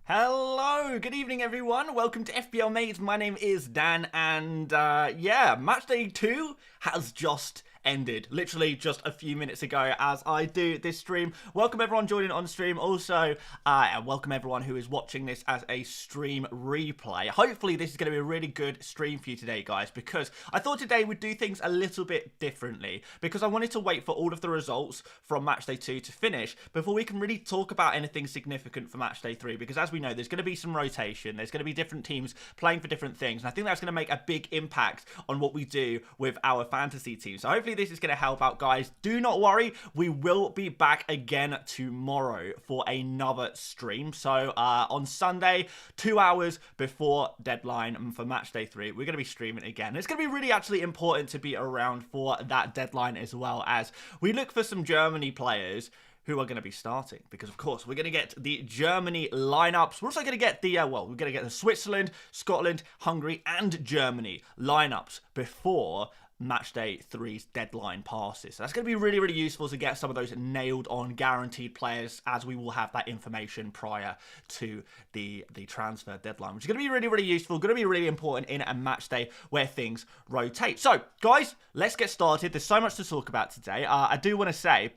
Hello, good evening everyone. Welcome to FPL Mate. My name is Dan and yeah, match day 2 has just ended. Literally just a few minutes ago as I do this stream. Welcome everyone joining on stream. Also, and welcome everyone who is watching this as a stream replay. Hopefully this is going to be a really good stream for you today, guys, because I thought today we'd do things a little bit differently because I wanted to wait for all of the results from match day 2 to finish before we can really talk about anything significant for match day 3, because as we know, there's going to be some rotation. There's going to be different teams playing for different things, and I think that's going to make a big impact on what we do with our fantasy team. So hopefully this is going to help out, guys. Do not worry, we will be back again tomorrow for another stream. So on Sunday, 2 hours before deadline for match day 3, we're going to be streaming again. It's going to be really actually important to be around for that deadline, as well as we look for some Germany players who are going to be starting, because of course we're going to get the Germany lineups. We're also going to get the we're going to get the Switzerland, Scotland, Hungary and Germany lineups before match day 3's deadline passes. So that's going to be really, really useful to get some of those nailed on guaranteed players, as we will have that information prior to the transfer deadline, which is going to be really, really useful, going to be really important in a match day where things rotate. So guys, let's get started. There's so much to talk about today. I do want to say,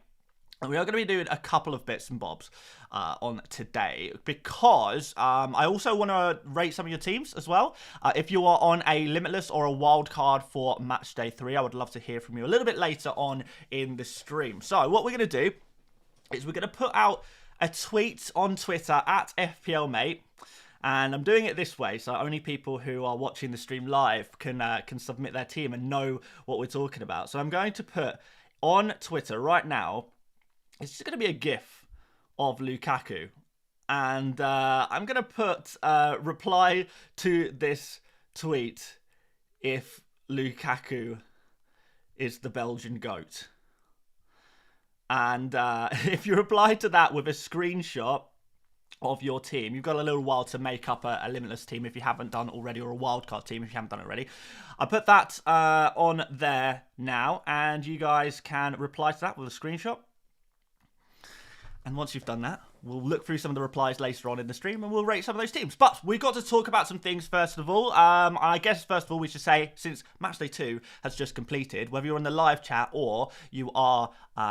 and we are going to be doing a couple of bits and bobs on today, because I also want to rate some of your teams as well. If you are on a Limitless or a wild card for match day 3, I would love to hear from you a little bit later on in the stream. So what we're going to do is we're going to put out a tweet on Twitter at FPL Mate. And I'm doing it this way, so only people who are watching the stream live can submit their team and know what we're talking about. So I'm going to put on Twitter right now, it's just going to be a GIF of Lukaku. And I'm going to put reply to this tweet if Lukaku is the Belgian GOAT. And if you reply to that with a screenshot of your team, you've got a little while to make up a Limitless team if you haven't done already, or a wildcard team if you haven't done it already. I put that on there now, and you guys can reply to that with a screenshot. And once you've done that, we'll look through some of the replies later on in the stream and we'll rate some of those teams. But we've got to talk about some things first of all. I guess first of all we should say, since matchday 2 has just completed, whether you're in the live chat or you are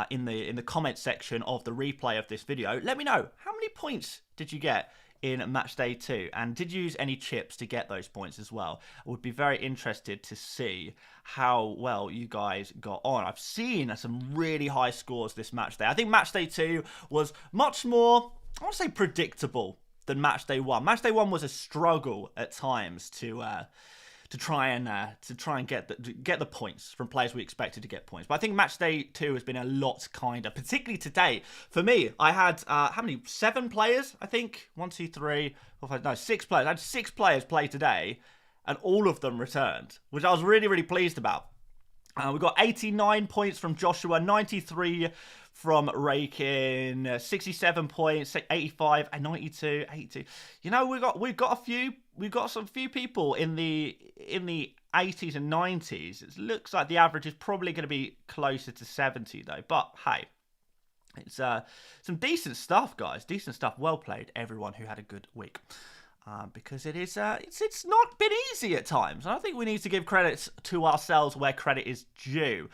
in the comment section of the replay of this video, let me know, how many points did you get in matchday 2, and did you use any chips to get those points as well? I would be very interested to see how well you guys got on. I've seen some really high scores this match day. I think matchday 2 was much more, I want to say, predictable than matchday 1. Matchday 1 was a struggle at times to try and get the points from players we expected to get points. But I think matchday 2 has been a lot kinder, particularly today. For me, I had how many? 7 players, I think. 1, 2, 3, 4, 5, no, 6 players. I had 6 players play today, and all of them returned, which I was really, really pleased about. We got 89 points from Joshua, 93 from Rakin, 67 points, 85 and 92, 82. You know, we've got some few people in the 80s and 90s. It looks like the average is probably going to be closer to 70 though. But hey, it's some decent stuff, guys. Decent stuff. Well played, everyone who had a good week. Because it's not been easy at times. And I think we need to give credit to ourselves where credit is due.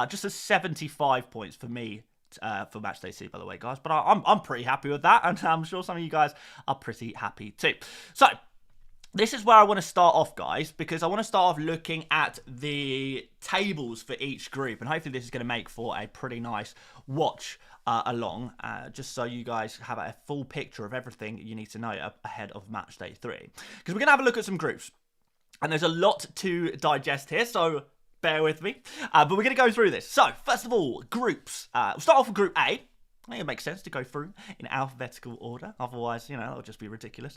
Just a 75 points for me for matchday 2, by the way, guys. But I'm pretty happy with that, and I'm sure some of you guys are pretty happy too. So this is where I want to start off, guys, because I want to start off looking at the tables for each group, and hopefully this is going to make for a pretty nice watch along, just so you guys have a full picture of everything you need to know ahead of matchday 3. Because we're going to have a look at some groups, and there's a lot to digest here, so bear with me. But we're going to go through this. So, first of all, groups. We'll start off with Group A. I think it makes sense to go through in alphabetical order. Otherwise, you know, that'll just be ridiculous.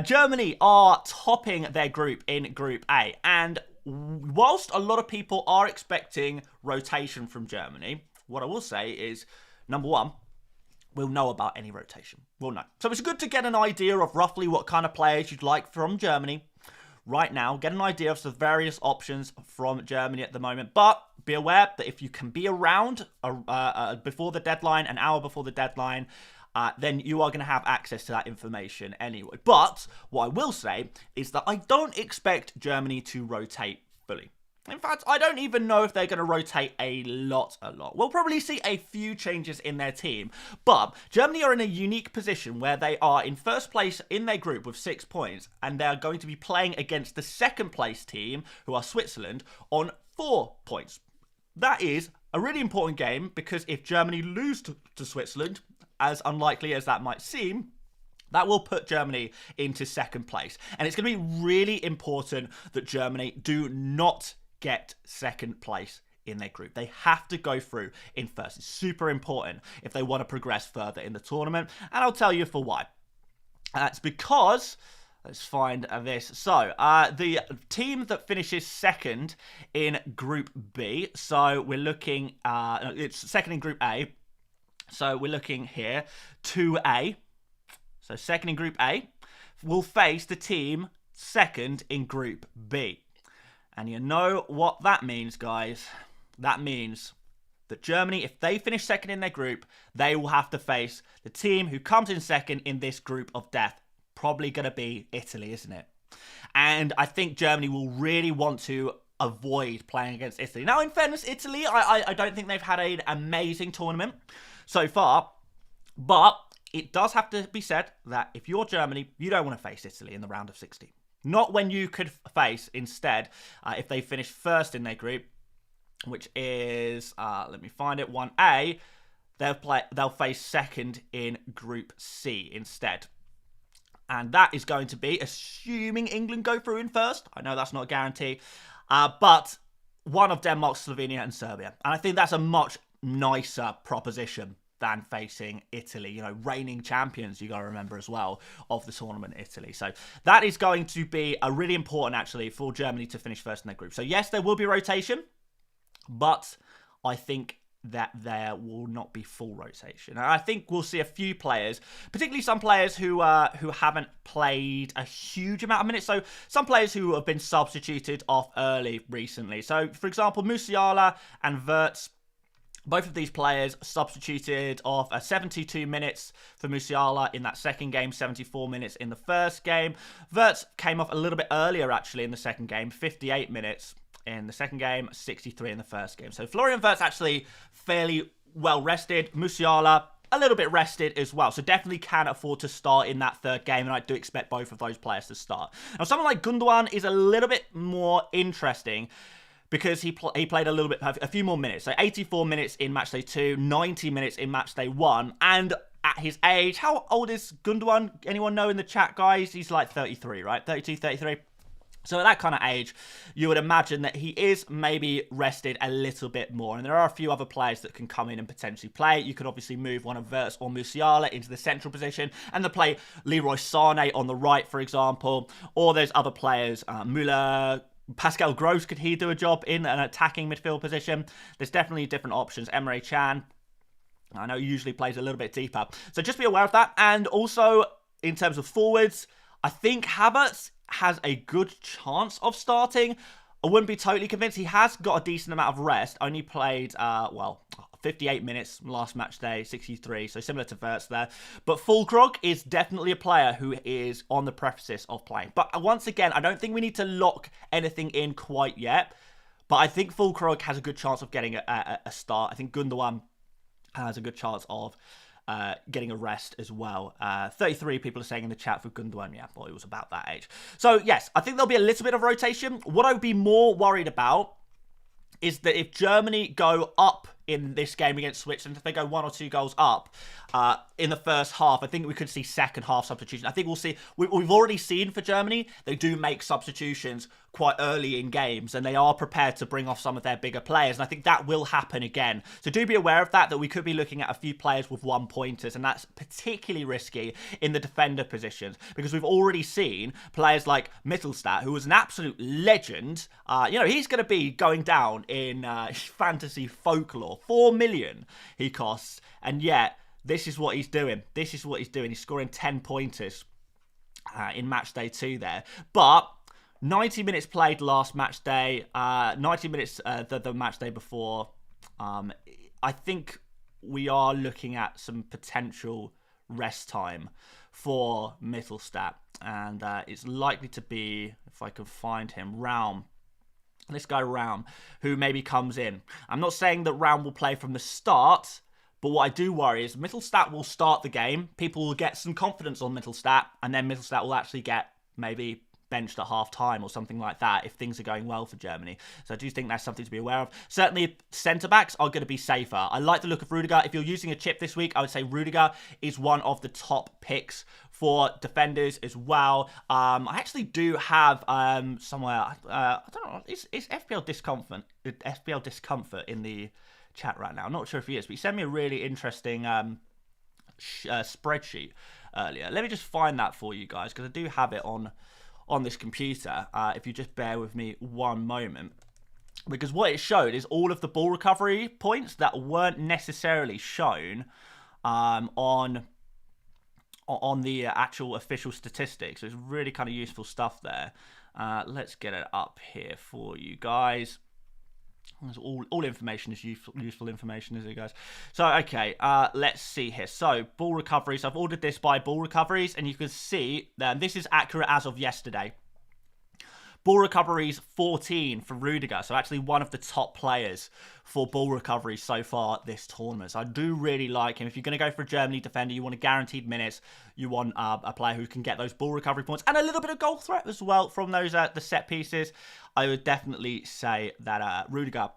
Germany are topping their group in Group A. And whilst a lot of people are expecting rotation from Germany, what I will say is, number one, we'll know about any rotation. We'll know. So it's good to get an idea of roughly what kind of players you'd like from Germany right now. Get an idea of the various options from Germany at the moment. But be aware that if you can be around before the deadline, an hour before the deadline, then you are going to have access to that information anyway. But what I will say is that I don't expect Germany to rotate fully. In fact, I don't even know if they're going to rotate a lot. We'll probably see a few changes in their team, but Germany are in a unique position where they are in first place in their group with 6 points, and they are going to be playing against the second place team, who are Switzerland, on 4 points. That is a really important game, because if Germany lose to Switzerland, as unlikely as that might seem, that will put Germany into second place. And it's going to be really important that Germany do not get second place in their group. They have to go through in first. It's super important if they want to progress further in the tournament. And I'll tell you for why. It's because, let's find this. So, the team that finishes second in Group B, so we're looking, it's second in Group A. So we're looking here, 2A. So second in Group A will face the team second in Group B. And you know what that means, guys. That means that Germany, if they finish second in their group, they will have to face the team who comes in second in this group of death. Probably going to be Italy, isn't it? And I think Germany will really want to avoid playing against Italy. Now, in fairness, Italy, I don't think they've had an amazing tournament so far. But it does have to be said that if you're Germany, you don't want to face Italy in the round of 16. Not when you could face, instead, if they finish first in their group, which is, let me find it, 1A, they'll face second in Group C instead. And that is going to be, assuming England go through in first. I know that's not a guarantee, but one of Denmark, Slovenia, and Serbia. And I think that's a much nicer proposition than facing Italy, you know, reigning champions, you got to remember as well, of the tournament, Italy. So that is going to be a really important, actually, for Germany to finish first in their group. So yes, there will be rotation, but I think that there will not be full rotation. And I think we'll see a few players, particularly some players who haven't played a huge amount of minutes. So some players who have been substituted off early recently. So, for example, Musiala and Wirtz. Both of these players substituted off 72 minutes for Musiala in that second game, 74 minutes in the first game. Wirtz came off a little bit earlier, actually, in the second game, 58 minutes in the second game, 63 in the first game. So Florian Wirtz actually fairly well rested. Musiala, a little bit rested as well. So definitely can afford to start in that third game, and I do expect both of those players to start. Now, someone like Gundogan is a little bit more interesting, because he played a few more minutes. So 84 minutes in Matchday 2, 90 minutes in Matchday 1. And at his age, how old is Gundogan? Anyone know in the chat, guys? He's like 33, right? 32, 33. So at that kind of age, you would imagine that he is maybe rested a little bit more. And there are a few other players that can come in and potentially play. You could obviously move one of Wirtz or Musiala into the central position and then play Leroy Sané on the right, for example. Or there's other players, Müller, Pascal Gross, could he do a job in an attacking midfield position? There's definitely different options. Emre Can, I know, usually plays a little bit deeper. So just be aware of that. And also, in terms of forwards, I think Havertz has a good chance of starting. I wouldn't be totally convinced. He has got a decent amount of rest. Only played, 58 minutes last match day, 63, so similar to Wirtz there. But Füllkrug is definitely a player who is on the precipice of playing. But once again, I don't think we need to lock anything in quite yet. But I think Füllkrug has a good chance of getting a start. I think Gundogan has a good chance of getting a rest as well. 33 people are saying in the chat for Gundogan. Yeah, boy, it was about that age. So yes, I think there'll be a little bit of rotation. What I would be more worried about is that if Germany go up in this game against Switzerland, if they go 1 or 2 goals up in the first half, I think we could see second half substitution. I think we'll see, we've already seen for Germany, they do make substitutions quite early in games, and they are prepared to bring off some of their bigger players, and I think that will happen again. So do be aware of that we could be looking at a few players with 1-pointers, and that's particularly risky in the defender positions, because we've already seen players like Mittelstadt, who was an absolute legend. He's going to be going down in fantasy folklore. 4 million he costs, and yet this is what he's doing. He's scoring 10 pointers in match day 2 there. But 90 minutes played last match day, 90 minutes the match day before. I think we are looking at some potential rest time for Mittelstadt. And it's likely to be, if I can find him, Raum. This guy Raum, who maybe comes in. I'm not saying that Raum will play from the start, but what I do worry is Mittelstadt will start the game, people will get some confidence on Mittelstadt, and then Mittelstadt will actually get maybe benched at half-time or something like that if things are going well for Germany. So I do think that's something to be aware of. Certainly, centre-backs are going to be safer. I like the look of Rudiger. If you're using a chip this week, I would say Rudiger is one of the top picks for defenders as well. I actually do have somewhere, I don't know, is FPL Discomfort in the chat right now? I'm not sure if he is, but he sent me a really interesting spreadsheet earlier. Let me just find that for you guys, because I do have it on this computer, if you just bear with me one moment. Because what it showed is all of the ball recovery points that weren't necessarily shown on the actual official statistics. So it's really kind of useful stuff there. Let's get it up here for you guys. All information is useful information, isn't it, guys? So, okay, let's see here. So, ball recoveries. I've ordered this by ball recoveries, and you can see that this is accurate as of yesterday. Ball recoveries 14 for Rudiger, so actually one of the top players for ball recoveries so far this tournament. So I do really like him. If you're going to go for a Germany defender, you want a guaranteed minutes, you want a player who can get those ball recovery points and a little bit of goal threat as well from those the set pieces. I would definitely say that Rudiger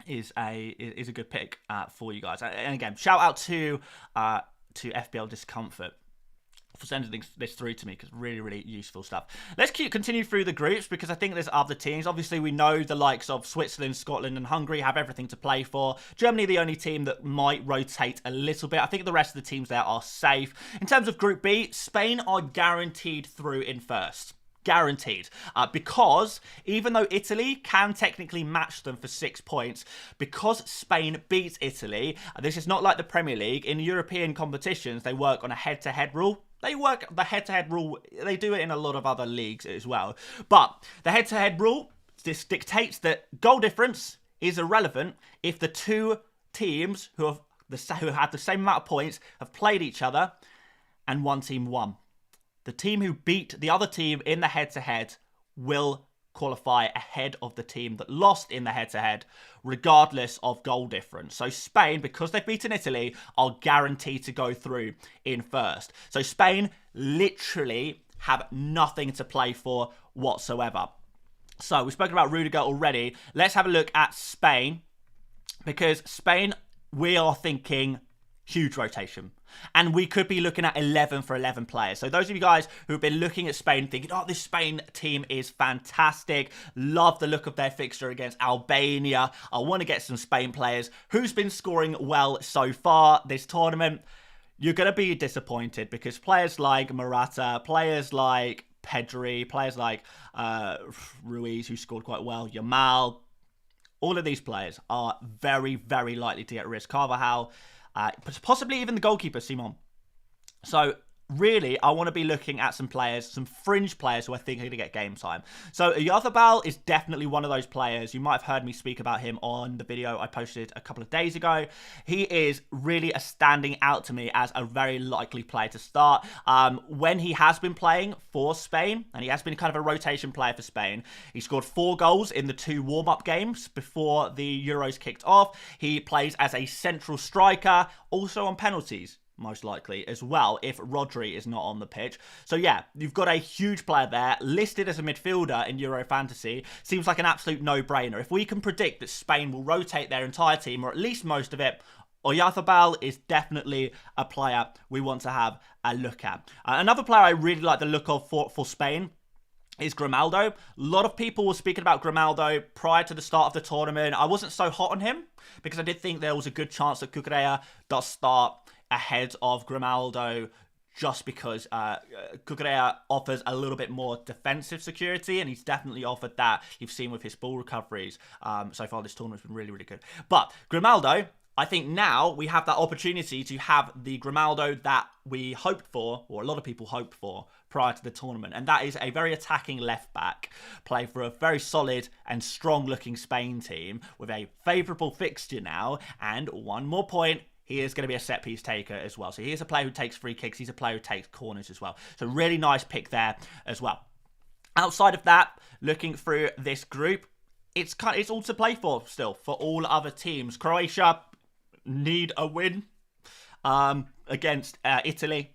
is a good pick for you guys. And again, shout out to FPL Discomfort for sending this through to me, because really, really useful stuff. Let's continue through the groups, because I think there's other teams. Obviously, we know the likes of Switzerland, Scotland, and Hungary have everything to play for. Germany, the only team that might rotate a little bit. I think the rest of the teams there are safe. In terms of Group B, Spain are guaranteed through in first. Guaranteed. Because even though Italy can technically match them for 6 points, because Spain beats Italy, this is not like the Premier League. In European competitions, they work on a head-to-head rule. They work the head-to-head rule. They do it in a lot of other leagues as well. But the head-to-head rule dictates that goal difference is irrelevant if the two teams who have the same amount of points have played each other and one team won. The team who beat the other team in the head-to-head will qualify ahead of the team that lost in the head-to-head, regardless of goal difference. So Spain, because they've beaten Italy, are guaranteed to go through in first. So Spain literally have nothing to play for whatsoever. So we've spoken about Rudiger already. Let's have a look at Spain, because Spain, we are thinking huge rotation. And we could be looking at 11 for 11 players. So those of you guys who've been looking at Spain thinking, oh, this Spain team is fantastic. Love the look of their fixture against Albania. I want to get some Spain players. Who's been scoring well so far this tournament? You're going to be disappointed, because players like Morata, players like Pedri, players like Ruiz, who scored quite well, Yamal, all of these players are very, very likely to get risk. Carvajal, possibly even the goalkeeper, Simon. So really, I want to be looking at some players, some fringe players who I think are going to get game time. So hzfCWh is definitely one of those players. You might have heard me speak about him on the video I posted a couple of days ago. He is really standing out to me as a very likely player to start. When he has been playing for Spain, and he has been kind of a rotation player for Spain, he scored 4 goals in the 2 warm-up games before the Euros kicked off. He plays as a central striker, also on penalties, most likely, as well, if Rodri is not on the pitch. So yeah, you've got a huge player there, listed as a midfielder in Euro Fantasy. Seems like an absolute no-brainer. If we can predict that Spain will rotate their entire team, or at least most of it, hzfCWh is definitely a player we want to have a look at. Another player I really like the look of for Spain is Grimaldo. A lot of people were speaking about Grimaldo prior to the start of the tournament. I wasn't so hot on him, because I did think there was a good chance that Cucurella does start ahead of Grimaldo, just because Cucurella offers a little bit more defensive security, and he's definitely offered that. You've seen with his ball recoveries so far this tournament's been really, really good. But Grimaldo, I think now we have that opportunity to have the Grimaldo that we hoped for, or a lot of people hoped for, prior to the tournament. And that is a very attacking left-back, play for a very solid and strong-looking Spain team with a favourable fixture now. And one more point, he is going to be a set piece taker as well. So he is a player who takes free kicks. He's a player who takes corners as well. So really nice pick there as well. Outside of that, looking through this group, it's all to play for still for all other teams. Croatia need a win against Italy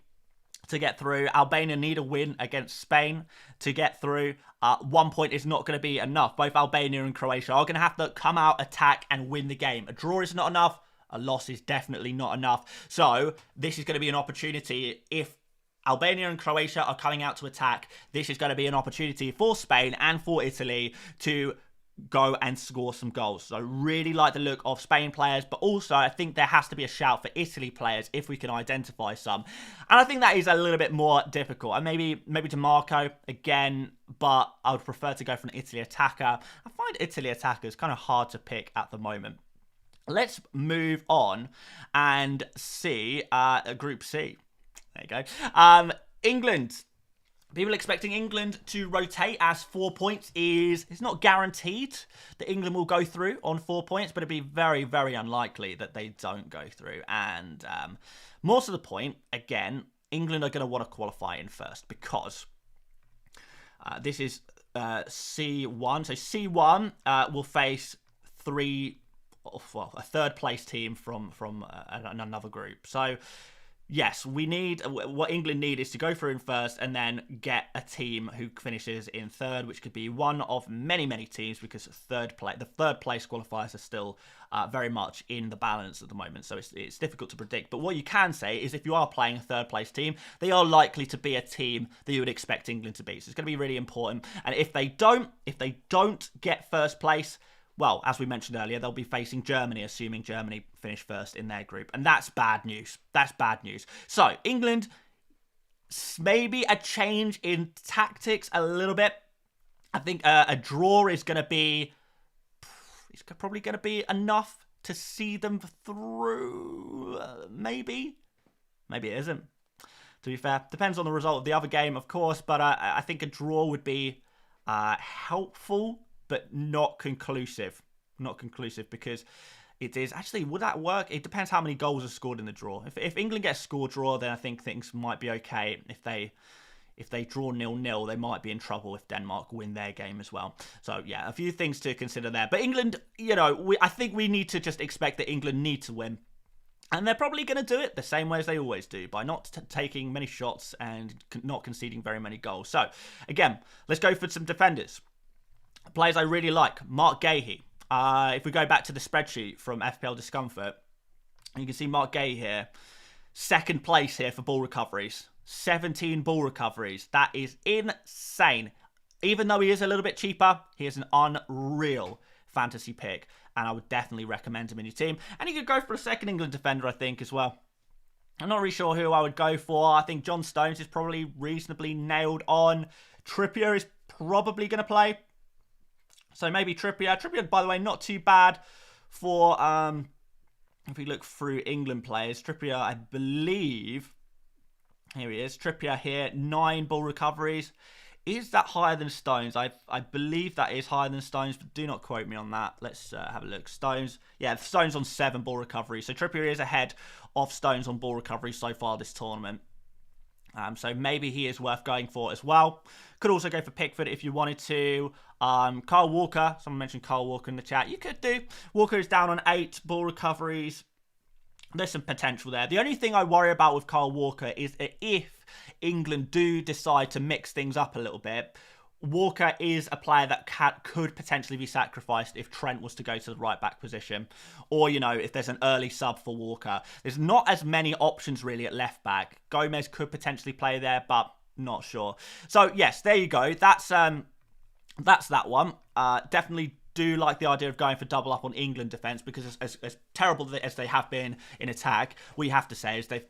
to get through. Albania need a win against Spain to get through. 1 point is not going to be enough. Both Albania and Croatia are going to have to come out, attack, and win the game. A draw is not enough. A loss is definitely not enough. So this is going to be an opportunity. If Albania and Croatia are coming out to attack, this is going to be an opportunity for Spain and for Italy to go and score some goals. So really like the look of Spain players, but also I think there has to be a shout for Italy players if we can identify some. And I think that is a little bit more difficult. And maybe DeMarco again, but I would prefer to go for an Italy attacker. I find Italy attackers kind of hard to pick at the moment. Let's move on and see Group C. There you go. England. People expecting England to rotate, as 4 points is not guaranteed that England will go through on 4 points, but it'd be very, very unlikely that they don't go through. And more to the point, again, England are going to want to qualify in first because this is C1. So C1 will face a third place team from another group. So yes, what England need is to go through in first and then get a team who finishes in third, which could be one of many, many teams because the third place qualifiers are still very much in the balance at the moment. So it's difficult to predict. But what you can say is if you are playing a third place team, they are likely to be a team that you would expect England to beat. So it's going to be really important. And if they don't get first place, well, as we mentioned earlier, they'll be facing Germany, assuming Germany finish first in their group. And that's bad news. That's bad news. So, England, maybe a change in tactics a little bit. I think a draw is going to be... It's probably going to be enough to see them through. Maybe. Maybe it isn't. To be fair. Depends on the result of the other game, of course. But I think a draw would be helpful, but not conclusive. Not conclusive because it is... Actually, would that work? It depends how many goals are scored in the draw. If England gets score draw, then I think things might be okay. If they draw 0-0, they might be in trouble if Denmark win their game as well. So, yeah, a few things to consider there. But England, I think we need to just expect that England need to win. And they're probably going to do it the same way as they always do, by not taking many shots and not conceding very many goals. So, again, let's go for some defenders. Players I really like. Mark Gahey. If we go back to the spreadsheet from FPL Discomfort, you can see Mark Gahey here. Second place here for ball recoveries. 17 ball recoveries. That is insane. Even though he is a little bit cheaper, he is an unreal fantasy pick. And I would definitely recommend him in your team. And you could go for a second England defender, I think, as well. I'm not really sure who I would go for. I think John Stones is probably reasonably nailed on. Trippier is probably going to play. So maybe Trippier. Trippier, by the way, not too bad for, if we look through England players. Trippier, I believe, here he is. Trippier here, 9 ball recoveries. Is that higher than Stones? I believe that is higher than Stones, but do not quote me on that. Let's have a look. Stones, yeah, Stones on 7 ball recoveries. So Trippier is ahead of Stones on ball recoveries so far this tournament. So maybe he is worth going for as well. Could also go for Pickford if you wanted to. Kyle Walker, someone mentioned Kyle Walker in the chat. You could do. Walker is down on 8 ball recoveries. There's some potential there. The only thing I worry about with Kyle Walker is that if England do decide to mix things up a little bit, Walker is a player that could potentially be sacrificed if Trent was to go to the right back position. Or, if there's an early sub for Walker. There's not as many options really at left back. Gomez could potentially play there, but not sure. So, yes, there you go. That's that one. Definitely do like the idea of going for double up on England defence because as terrible as they have been in attack, we have to say is they've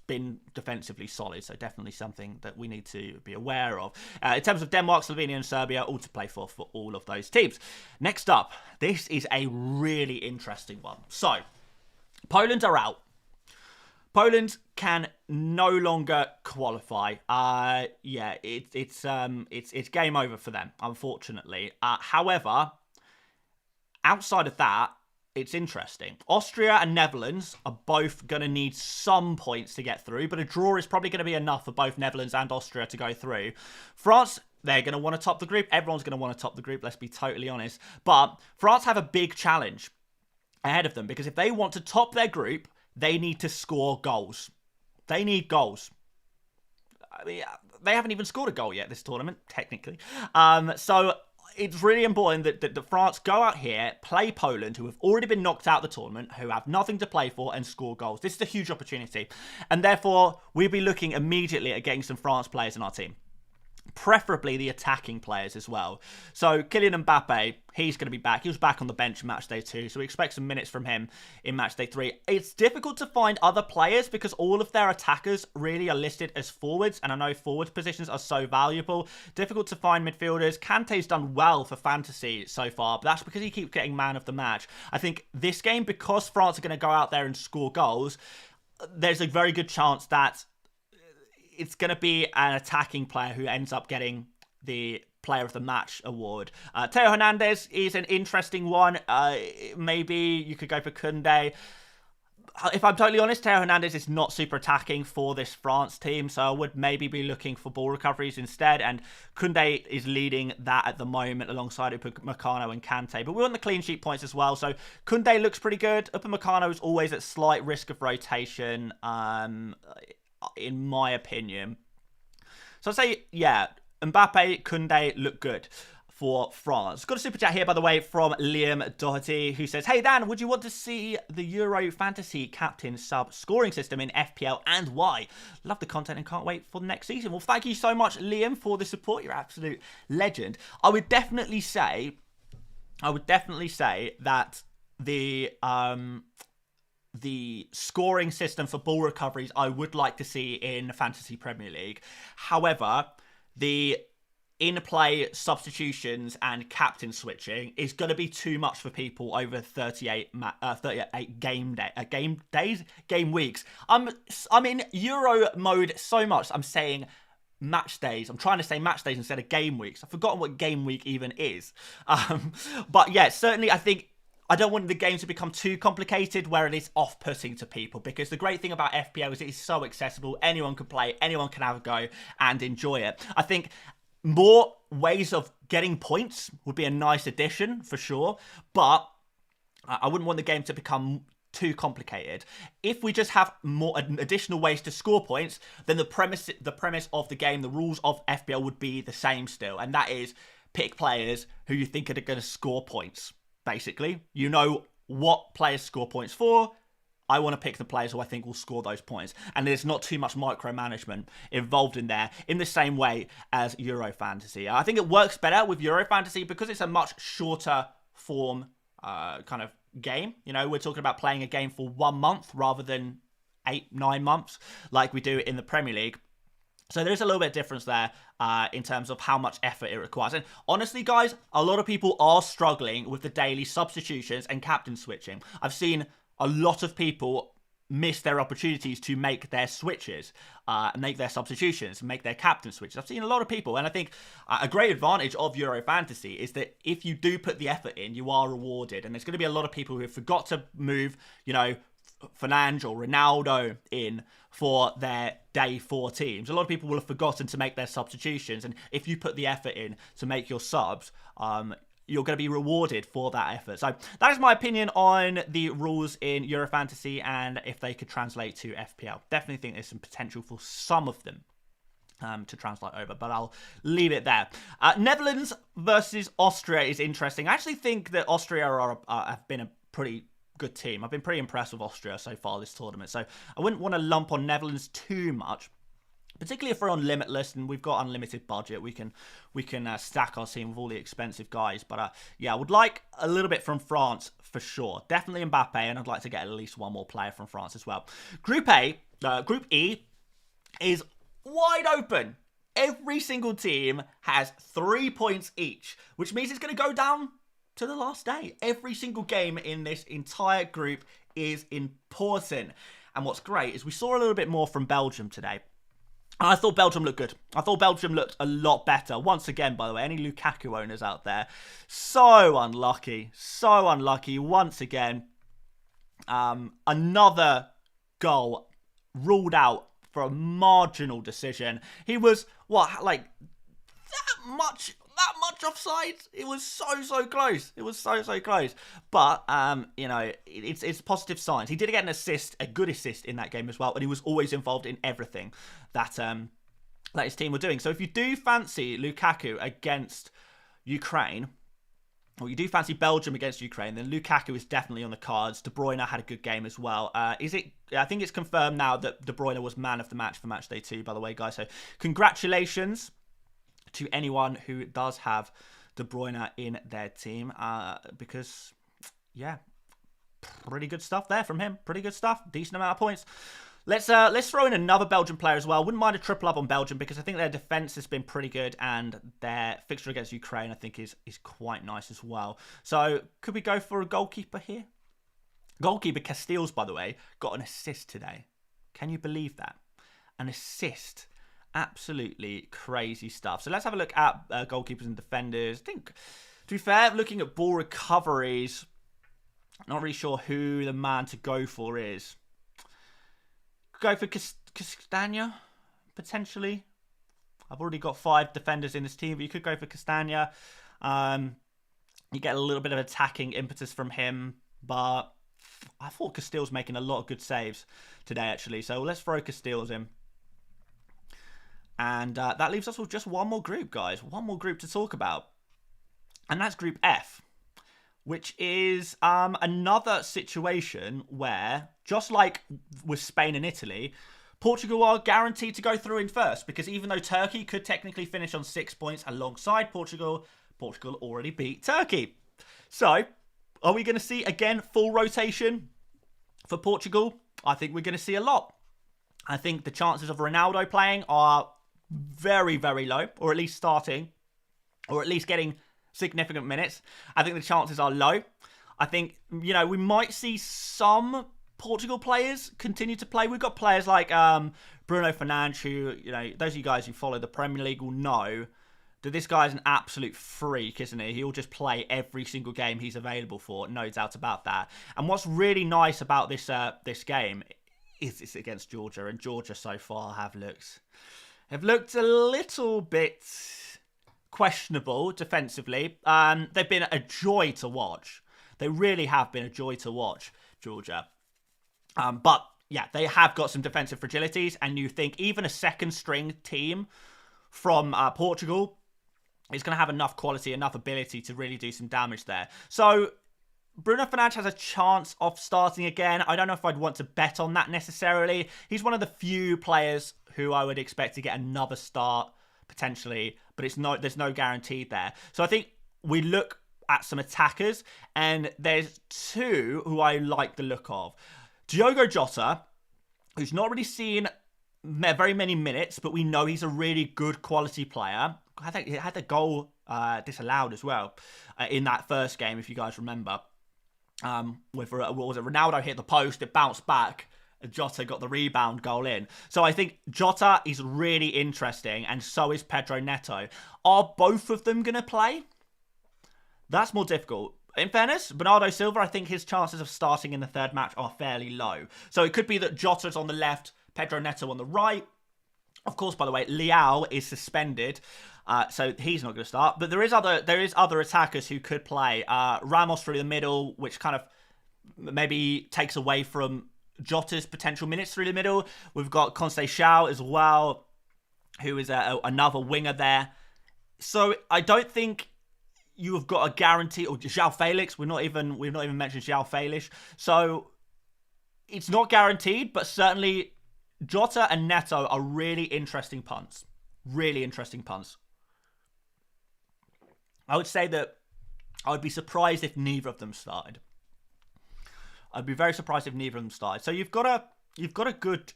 been defensively solid. So definitely something that we need to be aware of. In terms of Denmark, Slovenia and Serbia, all to play for all of those teams. Next up, this is a really interesting one. So Poland are out. Poland can no longer qualify. It's game over for them, unfortunately. However, outside of that, it's interesting. Austria and Netherlands are both going to need some points to get through, but a draw is probably going to be enough for both Netherlands and Austria to go through. France, they're going to want to top the group. Everyone's going to want to top the group, let's be totally honest. But France have a big challenge ahead of them, because if they want to top their group, they need to score goals. They need goals. I mean, they haven't even scored a goal yet this tournament, technically. So it's really important that France go out here, play Poland, who have already been knocked out of the tournament, who have nothing to play for, and score goals. This is a huge opportunity. And therefore, we'll be looking immediately at getting some France players in our team. Preferably the attacking players as well. So Kylian Mbappe, he's going to be back. He was back on the bench in matchday 2, so we expect some minutes from him in matchday 3. It's difficult to find other players because all of their attackers really are listed as forwards, and I know forward positions are so valuable. Difficult to find midfielders. Kante's done well for fantasy so far, but that's because he keeps getting man of the match. I think this game, because France are going to go out there and score goals, there's a very good chance that it's going to be an attacking player who ends up getting the Player of the Match award. Theo Hernandez is an interesting one. Maybe you could go for Koundé. If I'm totally honest, Theo Hernandez is not super attacking for this France team, so I would maybe be looking for ball recoveries instead, and Koundé is leading that at the moment alongside Upamecano and Kante. But we want the clean sheet points as well, so Koundé looks pretty good. Upamecano is always at slight risk of rotation, in my opinion. So I'd say, yeah, Mbappe, Koundé look good for France. Got a super chat here, by the way, from Liam Doherty, who says, "Hey Dan, would you want to see the Euro Fantasy Captain sub scoring system in FPL, and why? Love the content and can't wait for the next season." Well, thank you so much, Liam, for the support. You're an absolute legend. I would definitely say that the scoring system for ball recoveries I would like to see in the Fantasy Premier League. However, the in-play substitutions and captain switching is going to be too much for people over 38 game weeks. I'm in Euro mode so much. I'm saying match days. I'm trying to say match days instead of game weeks. I've forgotten what game week even is. But yeah, certainly I don't want the game to become too complicated where it is off-putting to people, because the great thing about FPL is it is so accessible. Anyone can play, anyone can have a go and enjoy it. I think more ways of getting points would be a nice addition for sure, but I wouldn't want the game to become too complicated. If we just have more additional ways to score points, then the premise of the game, the rules of FPL would be the same still, and that is pick players who you think are going to score points. Basically, you know what players score points for. I want to pick the players who I think will score those points. And there's not too much micromanagement involved in there in the same way as Euro Fantasy. I think it works better with Euro Fantasy because it's a much shorter form kind of game. You know, we're talking about playing a game for 1 month rather than 8-9 months like we do in the Premier League. So there's a little bit of difference there in terms of how much effort it requires. And honestly, guys, a lot of people are struggling with the daily substitutions and captain switching. I've seen a lot of people miss their opportunities to make their switches, make their substitutions, make their captain switches. I've seen a lot of people, and I think a great advantage of Euro Fantasy is that if you do put the effort in, you are rewarded. And there's going to be a lot of people who forgot to move, you know, Fernandes or Ronaldo in for their day 4 teams. A lot of people will have forgotten to make their substitutions, and if you put the effort in to make your subs, you're going to be rewarded for that effort. So that is my opinion on the rules in Euro Fantasy and if they could translate to FPL. Definitely think there's some potential for some of them to translate over, but I'll leave it there. Netherlands versus Austria is interesting. I actually think that Austria have been a pretty good team. I've been pretty impressed with Austria so far this tournament, so I wouldn't want to lump on Netherlands too much, particularly if we're on Limitless and we've got unlimited budget. We can stack our team with all the expensive guys, but yeah, I would like a little bit from France for sure. Definitely Mbappe, and I'd like to get at least one more player from France as well. Group E is wide open. Every single team has 3 points each, which means it's going to go down to the last day. Every single game in this entire group is important. And what's great is we saw a little bit more from Belgium today. I thought Belgium looked good. I thought Belgium looked a lot better. Once again, by the way, any Lukaku owners out there, so unlucky. So unlucky. Once again, another goal ruled out for a marginal decision. He was, like that much offside? It was so close. It was so close. But it's positive signs. He did get an assist, a good assist in that game as well, and he was always involved in everything that his team were doing. So if you do fancy Lukaku against Ukraine, or you do fancy Belgium against Ukraine, then Lukaku is definitely on the cards. De Bruyne had a good game as well. I think it's confirmed now that De Bruyne was man of the match for Matchday 2, by the way, guys. So congratulations to anyone who does have De Bruyne in their team, because, yeah, pretty good stuff there from him. Pretty good stuff. Decent amount of points. Let's throw in another Belgian player as well. Wouldn't mind a triple up on Belgium because I think their defense has been pretty good and their fixture against Ukraine I think is quite nice as well. So could we go for a goalkeeper here? Goalkeeper Castells, by the way, got an assist today. Can you believe that? An assist. Absolutely crazy stuff. So let's have a look at goalkeepers and defenders. I think, to be fair, looking at ball recoveries, not really sure who the man to go for is. Go for Castagna, potentially. I've already got 5 defenders in this team, but you could go for Castagna. You get a little bit of attacking impetus from him, but I thought Castells making a lot of good saves today, actually. So let's throw Castells in. And that leaves us with just one more group, guys. One more group to talk about. And that's Group F, which is another situation where, just like with Spain and Italy, Portugal are guaranteed to go through in first, because even though Turkey could technically finish on 6 points alongside Portugal, Portugal already beat Turkey. So, are we going to see, again, full rotation for Portugal? I think we're going to see a lot. I think the chances of Ronaldo playing are very low, or at least starting, or at least getting significant minutes. I think the chances are low. I think, we might see some Portugal players continue to play. We've got players like Bruno Fernandes, who, those of you guys who follow the Premier League will know that this guy is an absolute freak, isn't he? He'll just play every single game he's available for, no doubt about that. And what's really nice about this game is it's against Georgia, and Georgia so far have looked a little bit questionable defensively. They've been a joy to watch. They really have been a joy to watch, Georgia. But yeah, they have got some defensive fragilities, and you think even a second string team from Portugal is going to have enough quality, enough ability to really do some damage there. So Bruno Fernandes has a chance of starting again. I don't know if I'd want to bet on that necessarily. He's one of the few players who I would expect to get another start potentially, but there's no guarantee there. So I think we look at some attackers, and there's 2 who I like the look of. Diogo Jota, who's not really seen very many minutes, but we know he's a really good quality player. I think he had the goal disallowed as well in that first game, if you guys remember. With what was it? Ronaldo hit the post, it bounced back, and Jota got the rebound goal in. So I think Jota is really interesting, and so is Pedro Neto. Are both of them going to play? That's more difficult. In fairness, Bernardo Silva, I think his chances of starting in the third match are fairly low. So it could be that Jota's on the left, Pedro Neto on the right. Of course, by the way, Leao is suspended, so he's not going to start. But there is other attackers who could play. Ramos through the middle, which kind of maybe takes away from Jota's potential minutes through the middle. We've got Conceição as well, who is another winger there. So I don't think you have got a guarantee, or João Felix. We've not even mentioned João Felix. So it's not guaranteed, but certainly Jota and Neto are really interesting punts. Really interesting punts. I would say that I would be surprised if neither of them started. I'd be very surprised if neither of them started. So you've got a good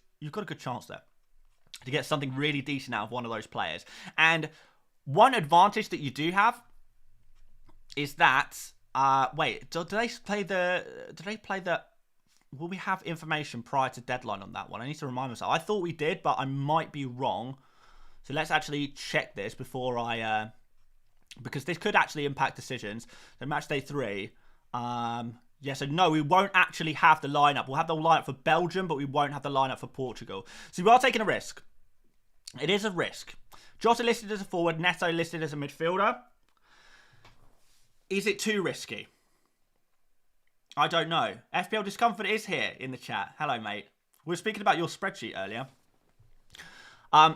chance there to get something really decent out of one of those players. And one advantage that you do have is that do they play the will we have information prior to deadline on that one? I need to remind myself. I thought we did, but I might be wrong. So let's actually check this before I... because this could actually impact decisions. So match day 3. Yeah, so no, we won't actually have the lineup. We'll have the lineup for Belgium, but we won't have the lineup for Portugal. So we are taking a risk. It is a risk. Jota listed as a forward, Neto listed as a midfielder. Is it too risky? I don't know. FPL Discomfort is here in the chat. Hello, mate. We were speaking about your spreadsheet earlier.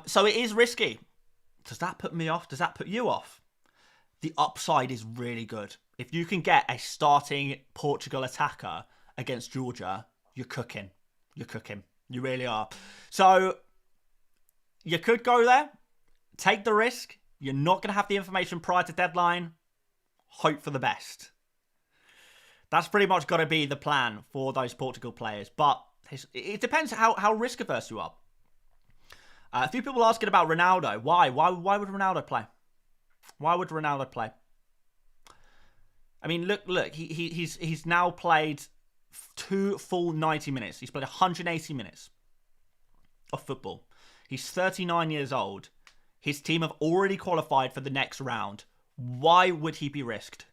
So it is risky. Does that put me off? Does that put you off? The upside is really good. If you can get a starting Portugal attacker against Georgia, you're cooking. You're cooking. You really are. So you could go there. Take the risk. You're not going to have the information prior to deadline. Hope for the best. That's pretty much got to be the plan for those Portugal players. But it depends how risk averse you are. A few people asking about Ronaldo. Why? Why would Ronaldo play? Why would Ronaldo play? I mean, look. He's now played 2 full 90 minutes. He's played 180 minutes of football. He's 39 years old. His team have already qualified for the next round. Why would he be risked?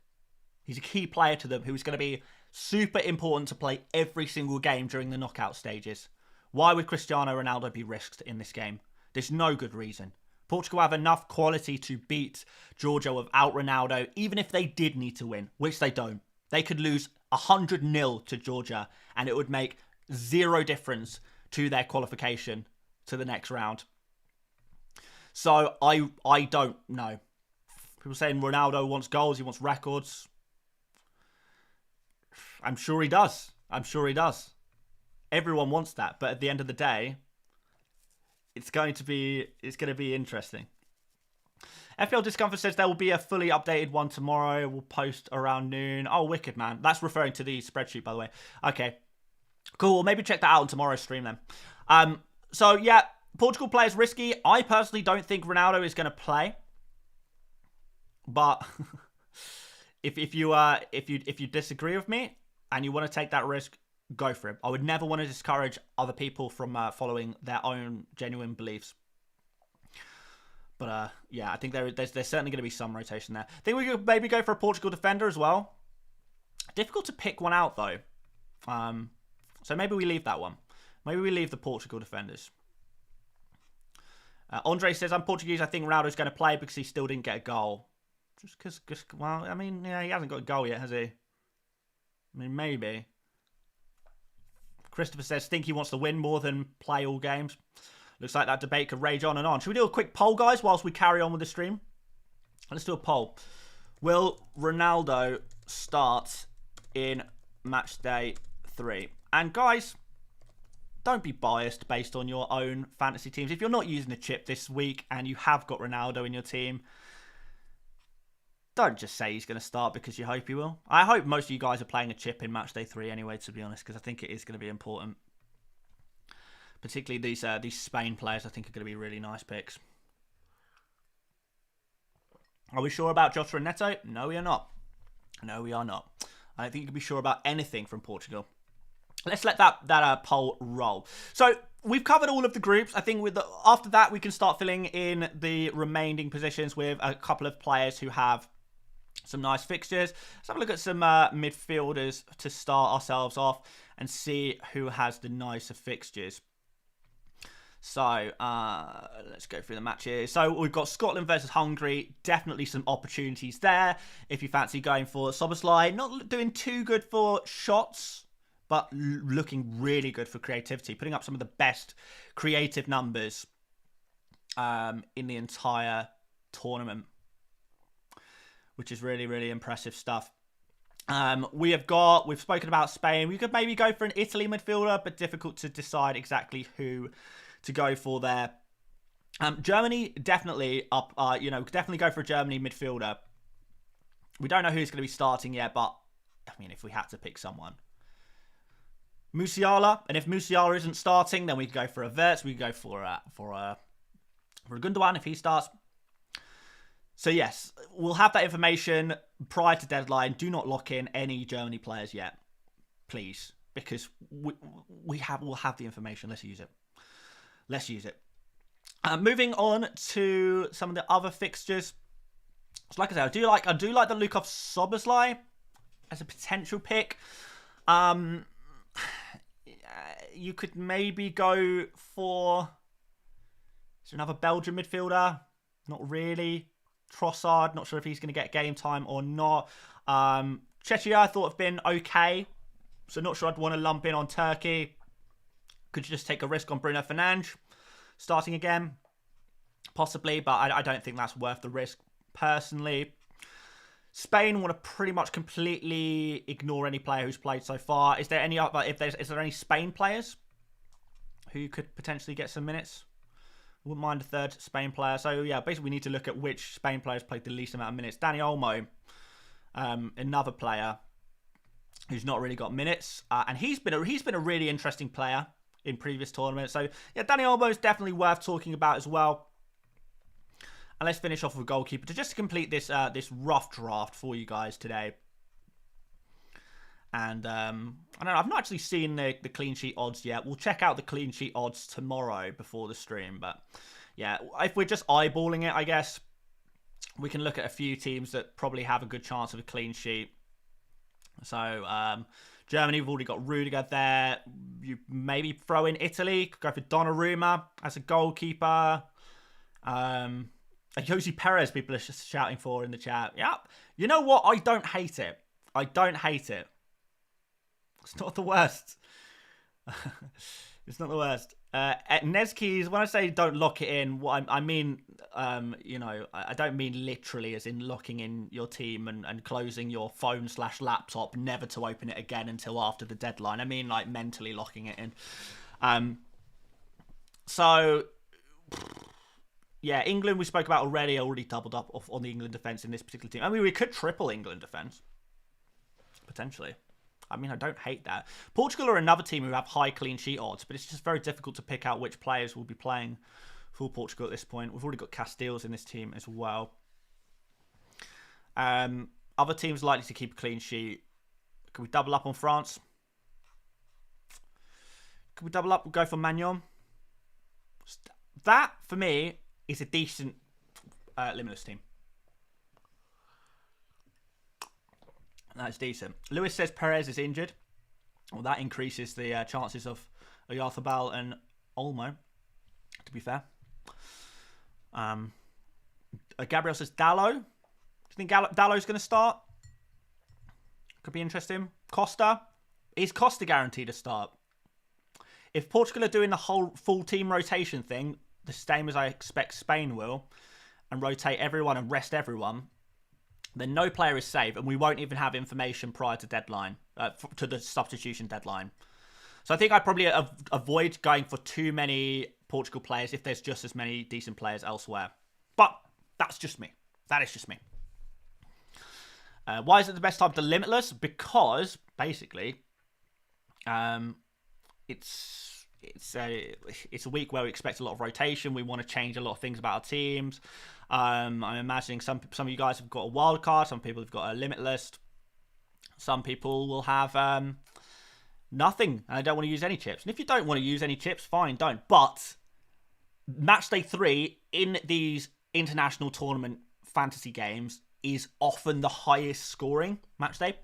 He's a key player to them who's going to be super important to play every single game during the knockout stages. Why would Cristiano Ronaldo be risked in this game? There's no good reason. Portugal have enough quality to beat Georgia without Ronaldo, even if they did need to win, which they don't. They could lose 100-0 to Georgia, and it would make 0 difference to their qualification to the next round. So I don't know. People saying Ronaldo wants goals, he wants records. I'm sure he does. I'm sure he does. Everyone wants that, but at the end of the day, it's going to be interesting. FPL Discomfort says there will be a fully updated one tomorrow. We'll post around noon. Oh, wicked, man. That's referring to the spreadsheet, by the way. Okay. Cool. Well, maybe check that out on tomorrow's stream then. So, yeah, Portugal plays risky. I personally don't think Ronaldo is going to play. But if you disagree with me and you want to take that risk, go for it. I would never want to discourage other people from following their own genuine beliefs. But yeah, I think there's certainly going to be some rotation there. I think we could maybe go for a Portugal defender as well. Difficult to pick one out though. So maybe we leave that one. Maybe we leave the Portugal defenders. Andre says, I'm Portuguese. I think Ronaldo's going to play because he still didn't get a goal. Just because, well, I mean, yeah, he hasn't got a goal yet, has he? I mean, maybe. Christopher says, think he wants to win more than play all games. Looks like that debate could rage on and on. Should we do a quick poll, guys, whilst we carry on with the stream? Let's do a poll. Will Ronaldo start in match day 3? And guys, don't be biased based on your own fantasy teams. If you're not using a chip this week and you have got Ronaldo in your team, don't just say he's going to start because you hope he will. I hope most of you guys are playing a chip in match day 3 anyway, to be honest, because I think it is going to be important. Particularly these Spain players, I think are going to be really nice picks. Are we sure about Jota and Neto? No, we are not. No, we are not. I don't think you can be sure about anything from Portugal. Let's let that poll roll. So we've covered all of the groups. I think after that, we can start filling in the remaining positions with a couple of players who have some nice fixtures. Let's have a look at some midfielders to start ourselves off and see who has the nicer fixtures. So, let's go through the matches. So, we've got Scotland versus Hungary. Definitely some opportunities there. If you fancy going for Szoboszlai. Not doing too good for shots, but looking really good for creativity. Putting up some of the best creative numbers in the entire tournament, which is really, really impressive stuff. We've spoken about Spain. We could maybe go for an Italy midfielder, but difficult to decide exactly who to go for there. Germany, definitely definitely go for a Germany midfielder. We don't know who's going to be starting yet, but I mean, if we had to pick someone, Musiala. And if Musiala isn't starting, then we could go for a Wirtz. We could go for a Gundogan if he starts. So yes, we'll have that information prior to deadline. Do not lock in any Germany players yet, please. because we'll have the information. Let's use it. Let's use it. Moving on to some of the other fixtures. So like I said, I do like the Lukov Soboslai as a potential pick. You could maybe go for, is there another Belgian midfielder? Not really. Trossard, not sure if he's going to get game time or not. Chechia I thought have been okay, so not sure I'd want to lump in on Turkey. Could you just take a risk on Bruno Fernandes starting again? Possibly, but I don't think that's worth the risk personally. Spain want to pretty much completely ignore any player who's played so far. Is there any other? Is there any Spain players who could potentially get some minutes? I wouldn't mind a third Spain player. So yeah, basically we need to look at which Spain players played the least amount of minutes. Dani Olmo, another player who's not really got minutes, and he's been a really interesting player in previous tournaments. So yeah, Dani Olmo is definitely worth talking about as well. And let's finish off with a goalkeeper just to complete this this rough draft for you guys today. And I don't know, I've not actually seen the clean sheet odds yet. We'll check out the clean sheet odds tomorrow before the stream. But yeah, if we're just eyeballing it, I guess we can look at a few teams that probably have a good chance of a clean sheet. So Germany, we've already got Rudiger there. You maybe throw in Italy, could go for Donnarumma as a goalkeeper. Jose Perez, people are just shouting for in the chat. Yep. You know what? I don't hate it. I don't hate it. It's not the worst. It's not the worst. Nezki's, when I say don't lock it in, what I mean, you know, I don't mean literally as in locking in your team and closing your phone/laptop, never to open it again until after the deadline. I mean like mentally locking it in. So yeah, England we spoke about already. I already doubled up on the England defence in this particular team. I mean, we could triple England defence. Potentially. I mean, I don't hate that. Portugal are another team who have high clean sheet odds, but it's just very difficult to pick out which players will be playing for Portugal at this point. We've already got Castells in this team as well. Other teams likely to keep a clean sheet. Can we double up on France? Can we double up? We'll go for Magnon. That, for me, is a decent Limitless team. That's decent. Lewis says Perez is injured. Well, that increases the chances of Oyarzabal and Olmo, to be fair. Gabriel says Dallo. Do you think Dallo's going to start? Could be interesting. Costa. Is Costa guaranteed to start? If Portugal are doing the whole full team rotation thing, the same as I expect Spain will, and rotate everyone and rest everyone, then no player is safe, and we won't even have information prior to deadline, to the substitution deadline. So I think I'd probably avoid going for too many Portugal players if there's just as many decent players elsewhere. But that's just me. That is just me. Why is it the best time to Limitless? Because basically, it's a week where we expect a lot of rotation. We want to change a lot of things about our teams. I'm imagining some of you guys have got a wild card. Some people have got a Limitless. Some people will have nothing and I don't want to use any chips. And if you don't want to use any chips, fine, don't. But Matchday 3 in these international tournament fantasy games is often the highest scoring Matchday,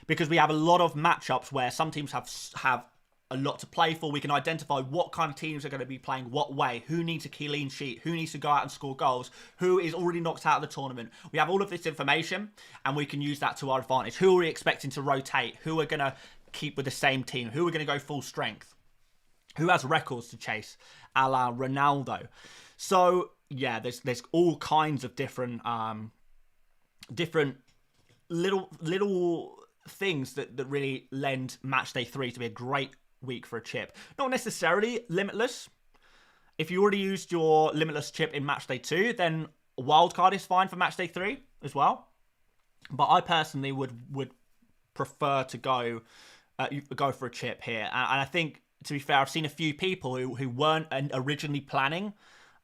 because we have a lot of matchups where some teams have a lot to play for. We can identify what kind of teams are going to be playing what way, who needs a clean sheet, who needs to go out and score goals, who is already knocked out of the tournament. We have all of this information and we can use that to our advantage. Who are we expecting to rotate? Who are going to keep with the same team? Who are going to go full strength? Who has records to chase, a la Ronaldo? So yeah, there's all kinds of different little things that really lend Matchday 3 to be a great week for a chip. Not necessarily Limitless. If you already used your Limitless chip in Matchday 2, then Wildcard is fine for Matchday 3 as well. But I personally would prefer to go for a chip here. And I think, to be fair, I've seen a few people who weren't originally planning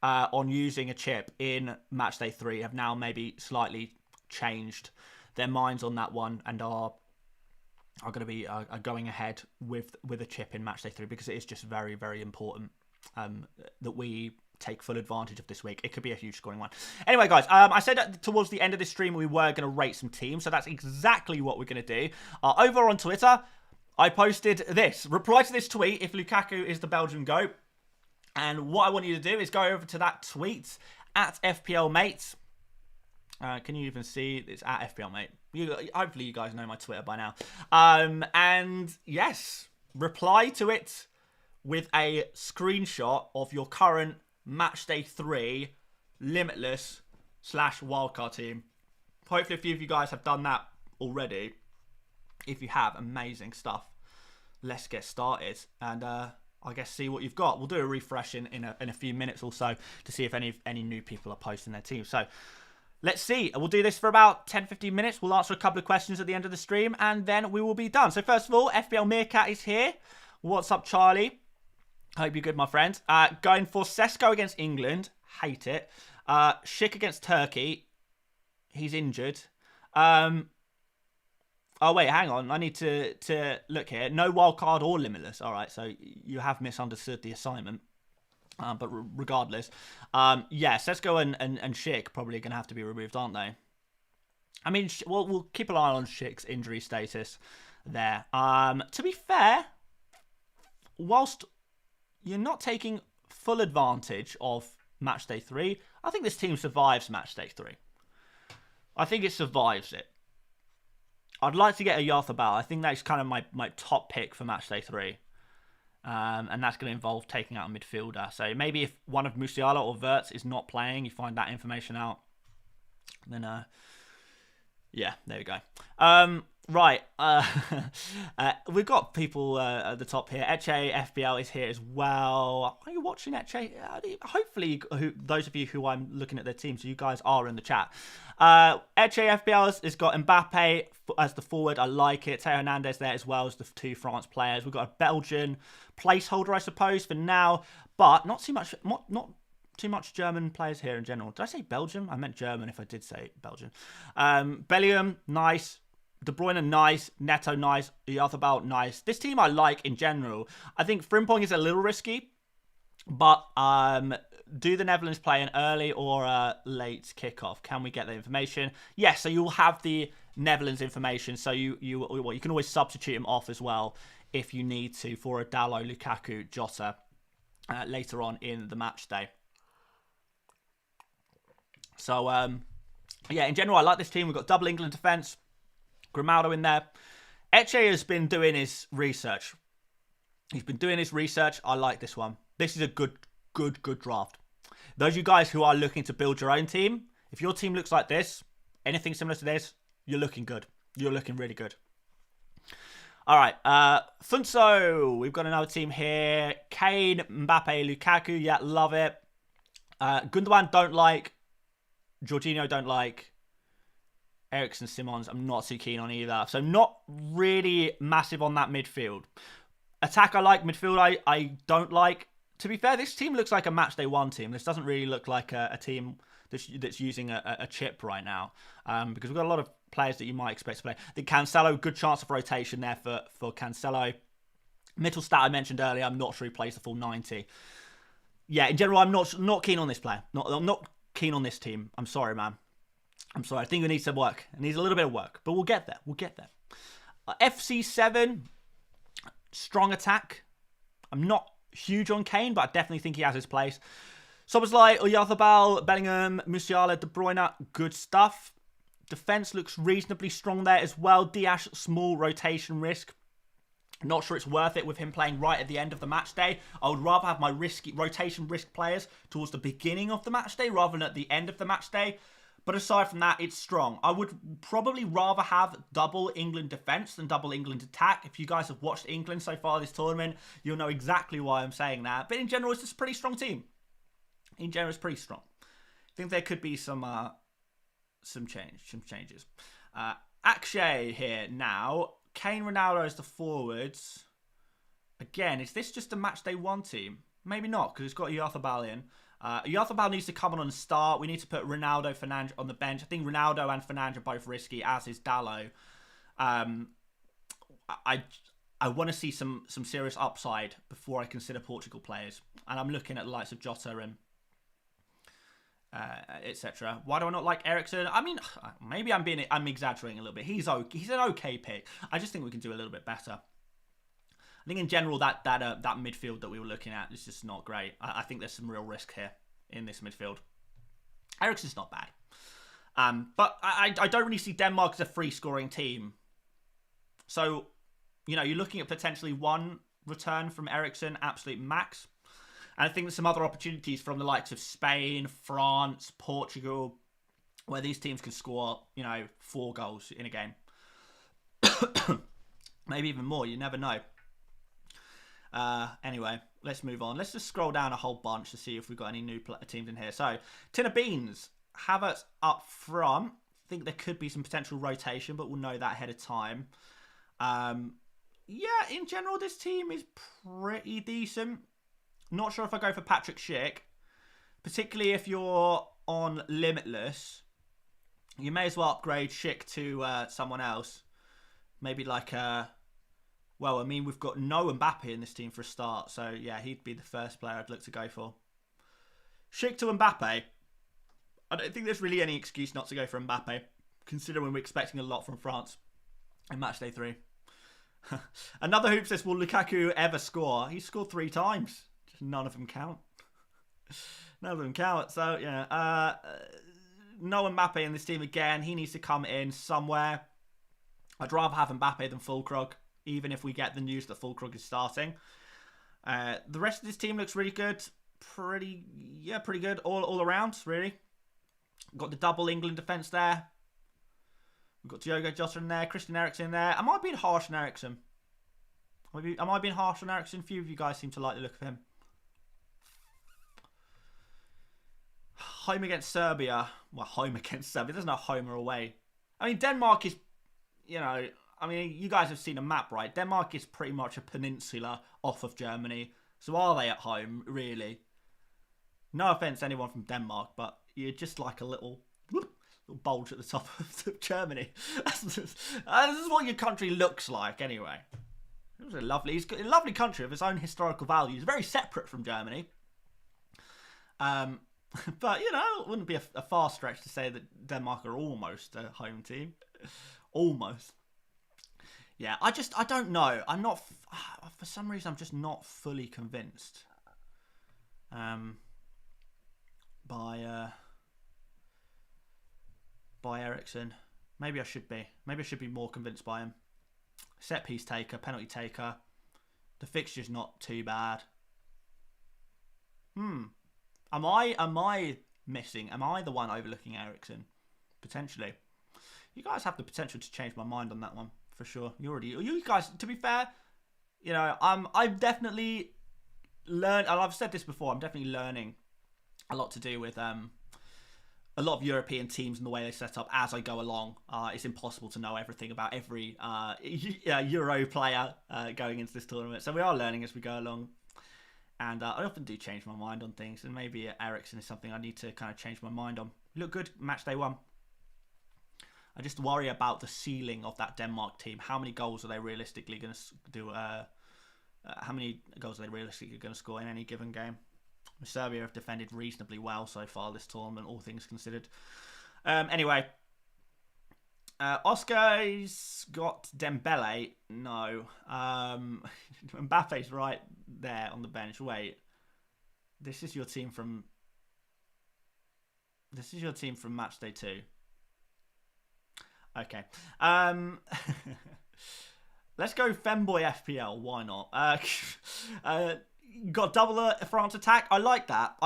on using a chip in Matchday 3 have now maybe slightly changed their minds on that one and are are going to be going ahead with a chip in matchday 3, because it is just very, very important that we take full advantage of this week. It could be a huge scoring one. Anyway, guys, I said that towards the end of this stream we were going to rate some teams, so that's exactly what we're going to do. Over on Twitter, I posted this. Reply to this tweet if Lukaku is the Belgian GOAT. And what I want you to do is go over to that tweet at FPL Mate. Can you even see? It's at FPL Mate. Hopefully you guys know my Twitter by now. And yes, reply to it with a screenshot of your current Matchday 3 Limitless / wildcard team. Hopefully a few of you guys have done that already. If you have, amazing stuff. Let's get started and I guess see what you've got. We'll do a refresh in a few minutes or so to see if any new people are posting their team. So let's see. We'll do this for about 10-15 minutes. We'll answer a couple of questions at the end of the stream and then we will be done. So first of all, FPL Meerkat is here. What's up, Charlie? Hope you're good, my friend. Going for hzfCWh against England. Hate it. Schick against Turkey. He's injured. Oh, wait, hang on. I need to look here. No wildcard or limitless. All right, so you have misunderstood the assignment. But regardless. Yeah, hzfCWh and Schick probably going to have to be removed, aren't they? I mean, we'll keep an eye on Schick's injury status there. To be fair, whilst you're not taking full advantage of Matchday 3, I think this team survives Matchday 3. I think it survives it. I'd like to get a hzfCWh. I think that's kind of my top pick for Matchday 3. And that's going to involve taking out a midfielder. So maybe if one of Musiala or Wirtz is not playing, you find that information out. Then, yeah, there we go. Right. We've got people at the top here. Eche FPL is here as well. Are you watching Eche? Hopefully, those of you who I'm looking at their teams, you guys are in the chat. Eche FPL has got Mbappe as the forward. I like it. Theo Hernandez there as well as the 2 France players. We've got a Belgian placeholder, I suppose, for now, but not too much German players here in general. Did I say Belgium? I meant German if I did say Belgian. Bellingham, nice. De Bruyne, nice. Neto, nice. hzfCWh, nice. This team I like in general. I think Frimpong is a little risky, but do the Netherlands play an early or a late kickoff? Can we get the information? Yes, so you'll have the Netherlands information, so you can always substitute him off as well if you need to for a Dalot, Lukaku, Jota later on in the match day. So, yeah, in general, I like this team. We've got double England defence. Grimaldo in there. Eche has been doing his research. He's been doing his research. I like this one. This is a good draft. Those of you guys who are looking to build your own team, if your team looks like this, anything similar to this, you're looking good. You're looking really good. All right. Funso. We've got another team here. Kane, Mbappe, Lukaku. Yeah, love it. Gundogan, don't like. Jorginho, don't like. Eriksen, Simons, I'm not too keen on either. So not really massive on that midfield. Attack I like, midfield I don't like. To be fair, this team looks like a Matchday 1 team. This doesn't really look like a team that's using a chip right now. Because we've got a lot of players that you might expect to play. I think Cancelo, good chance of rotation there for Cancelo. Mittelstadt I mentioned earlier, I'm not sure he plays the full 90. Yeah, in general, I'm not keen on this player. I'm not keen on this team. I'm sorry, man. I'm sorry. I think it needs some work. It needs a little bit of work. But we'll get there. We'll get there. FC7, strong attack. I'm not huge on Kane, but I definitely think he has his place. Szoboszlai, hzfCWh, Bellingham, Musiala, De Bruyne, good stuff. Defense looks reasonably strong there as well. Dias, small rotation risk. Not sure it's worth it with him playing right at the end of the match day. I would rather have my rotation risk players towards the beginning of the match day rather than at the end of the match day. But aside from that, it's strong. I would probably rather have double England defence than double England attack. If you guys have watched England so far this tournament, you'll know exactly why I'm saying that. But in general, it's just a pretty strong team. In general, it's pretty strong. I think there could be some changes. Akshay here now. Kane, Ronaldo as the forwards. Again, is this just a Matchday 1 team? Maybe not, because it's got hzfCWh in. hzfCWh needs to come on and start. We need to put Ronaldo, Fernandes on the bench. I think Ronaldo and Fernandes are both risky, as is Dalot. I I want to see some serious upside before I consider Portugal players, and I'm looking at the likes of Jota and etc. Why do I not like Eriksen? I mean, maybe I'm exaggerating a little bit. He's an okay pick. I just think we can do a little bit better. I think in general that midfield that we were looking at is just not great. I think there's some real risk here in this midfield. Eriksen's not bad, but I don't really see Denmark as a free scoring team. So, you're looking at potentially one return from Eriksen, absolute max. And I think there's some other opportunities from the likes of Spain, France, Portugal, where these teams can score, 4 goals in a game. Maybe even more, you never know. Anyway, let's move on. Let's just scroll down a whole bunch to see if we've got any new teams in here. So, Tin of Beans, Havertz up front. I think there could be some potential rotation, but we'll know that ahead of time. Yeah, in general, this team is pretty decent. Not sure if I go for Patrick Schick, particularly if you're on Limitless. You may as well upgrade Schick to someone else. Maybe like well, I mean, we've got no Mbappe in this team for a start. So, yeah, he'd be the first player I'd look to go for. Schick to Mbappe. I don't think there's really any excuse not to go for Mbappe, considering we're expecting a lot from France in Matchday 3. Another hoop says, will Lukaku ever score? He scored 3 times. Just none of them count. None of them count. So, yeah. No Mbappe in this team again. He needs to come in somewhere. I'd rather have Mbappe than Fulkrug, even if we get the news that Fulkrug is starting. The rest of this team looks really good. Pretty good all around, really. Got the double England defence there. We've got Diogo Jota in there, Christian Eriksen in there. Am I being harsh on Eriksen? Am I being harsh on Eriksen? Few of you guys seem to like the look of him. Home against Serbia. Well, home against Serbia. There's no home or away. I mean, Denmark is, you guys have seen a map, right? Denmark is pretty much a peninsula off of Germany. So are they at home, really? No offence to anyone from Denmark, but you're just like a little bulge at the top of Germany. This is what your country looks like, anyway. It's a lovely country of its own historical values, very separate from Germany. But it wouldn't be a far stretch to say that Denmark are almost a home team, almost. Yeah, I don't know. I'm not, for some reason, I'm just not fully convinced. By Eriksen. Maybe I should be. Maybe I should be more convinced by him. Set piece taker, penalty taker. The fixture's not too bad. Am I missing? Am I the one overlooking Eriksen? Potentially. You guys have the potential to change my mind on that one, for sure. You guys, to be fair, I've definitely learned, and I've said this before, I'm definitely learning a lot to do with a lot of European teams and the way they set up as I go along. It's impossible to know everything about every Euro player going into this tournament. So we are learning as we go along. And I often do change my mind on things. And maybe Eriksen is something I need to kind of change my mind on. Look good, match day 1. I just worry about the ceiling of that Denmark team. How many goals are they realistically going to do? How many goals are they realistically going to score in any given game? Serbia have defended reasonably well so far this tournament, all things considered. Anyway, Oscar's got Dembele. No. Mbappe's right there on the bench. Wait. This is your team from Matchday 2. Okay. Let's go Femboy FPL. Why not? Got double France attack. I like that.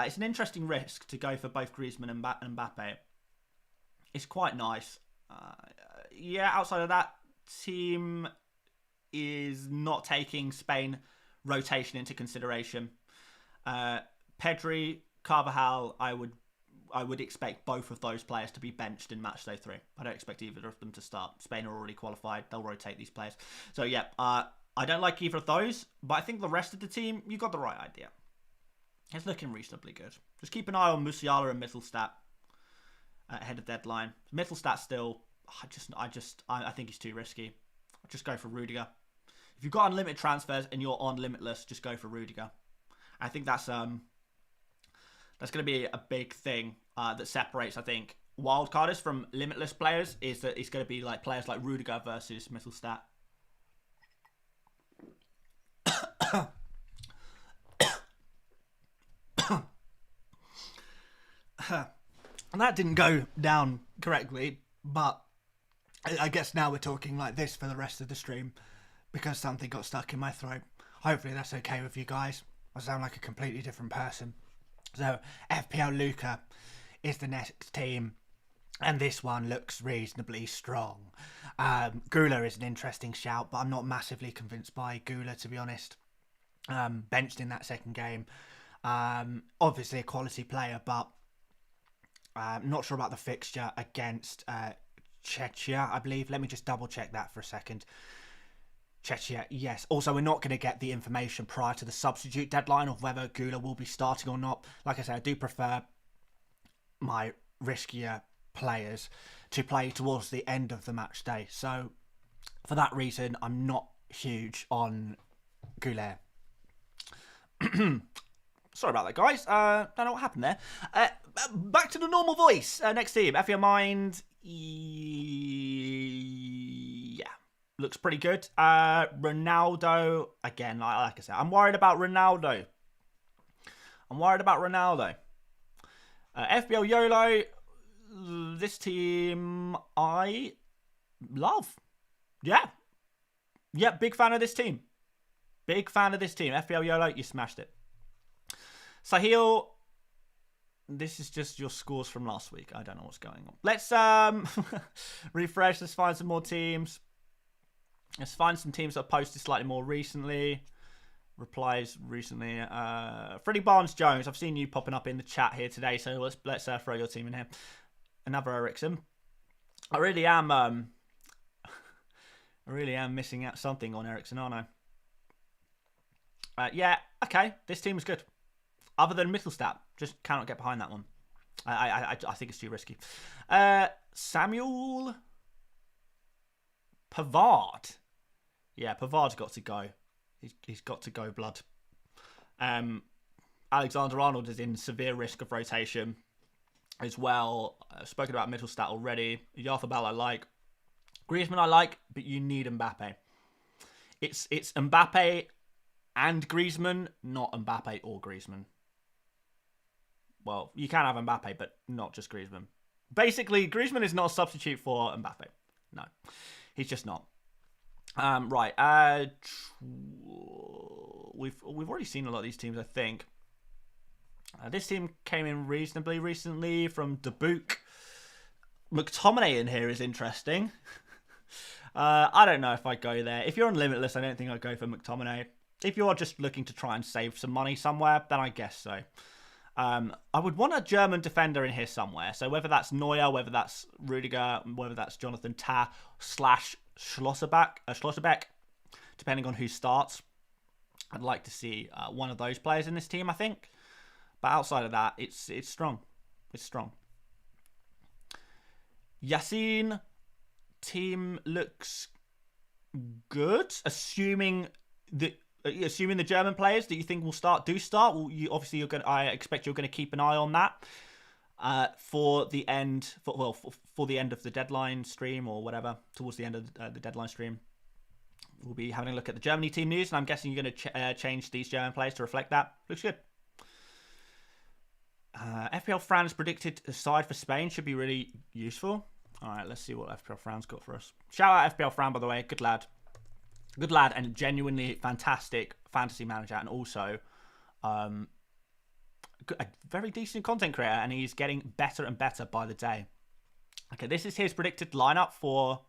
It's an interesting risk to go for both Griezmann and Mbappe. It's quite nice. Yeah, outside of that, team is not taking Spain rotation into consideration. Pedri, Carvajal, I would expect both of those players to be benched in Matchday 3. I don't expect either of them to start. Spain are already qualified. They'll rotate these players. So, yeah, I don't like either of those, but I think the rest of the team, you got the right idea. It's looking reasonably good. Just keep an eye on Musiala and Mittelstadt ahead of deadline. Mittelstadt still, I think he's too risky. just go for Rudiger. If you've got unlimited transfers and you're on Limitless, just go for Rudiger. I think that's going to be a big thing that separates, I think, wildcarders from Limitless players, is that it's going to be like players like Rudiger versus Mittelstadt. And that didn't go down correctly, but I guess now we're talking like this for the rest of the stream because something got stuck in my throat. Hopefully that's okay with you guys. I sound like a completely different person. So FPL Luca is the next team, and this one looks reasonably strong. Gula is an interesting shout, but I'm not massively convinced by Gula, to be honest. Benched in that second game. Obviously a quality player, but not sure about the fixture against Czechia, I believe. Let me just double check that for a second. Czechia, yes. Also, we're not going to get the information prior to the substitute deadline of whether Gula will be starting or not. Like I said, I do prefer my riskier players to play towards the end of the match day. So, for that reason, I'm not huge on Gula. Sorry about that, guys. Don't know what happened there. Back to the normal voice. Next team, FPL Mind. Yeah, looks pretty good. Ronaldo, again, like I said, I'm worried about Ronaldo. FPL YOLO, this team I love. Yeah, big fan of this team. FPL YOLO, you smashed it. Sahil, this is just your scores from last week. I don't know what's going on. Let's refresh. Let's find some more teams. Let's find some teams that have posted slightly more recently. Replies recently. Freddie Barnes-Jones, I've seen you popping up in the chat here today, so let's throw your team in here. Another Ericsson. I really am missing out something on Ericsson, aren't I? Yeah, okay. This team is good. Other than Mittelstadt, just cannot get behind that one. I think it's too risky. Samuel Pavard. Yeah, Pavard's got to go. He's got to go, blood. Alexander-Arnold is in severe risk of rotation as well. I've spoken about Mittelstadt already. Yarthabal I like. Griezmann I like, but you need Mbappe. It's Mbappe and Griezmann, not Mbappe or Griezmann. Well, you can have Mbappe, but not just Griezmann. Basically, Griezmann is not a substitute for Mbappe. No, he's just not. Right. We've already seen a lot of these teams, I think. This team came in reasonably recently from Dubuque. McTominay in here is interesting. I don't know if I go there. If you're on Limitless, I don't think I'd go for McTominay. If you're just looking to try and save some money somewhere, then I guess so. I would want a German defender in here somewhere. So whether that's Neuer, whether that's Rudiger, whether that's Jonathan Tah / Schlotterbeck, depending on who starts. I'd like to see one of those players in this team, I think. But outside of that, it's strong. It's strong. Yassine team looks good, assuming the German players that you think will start. I expect you're going to keep an eye on that for the end of the deadline stream or whatever. Towards the end of the deadline stream, we'll be having a look at the Germany team news, and I'm guessing you're going to change these German players to reflect that. Looks good. FPL France predicted side for Spain should be really useful. All right, let's see what FPL France got for us. Shout out FPL Fran, by the way. Good lad, and genuinely fantastic fantasy manager, and also a very decent content creator, and he's getting better and better by the day. Okay, this is his predicted lineup for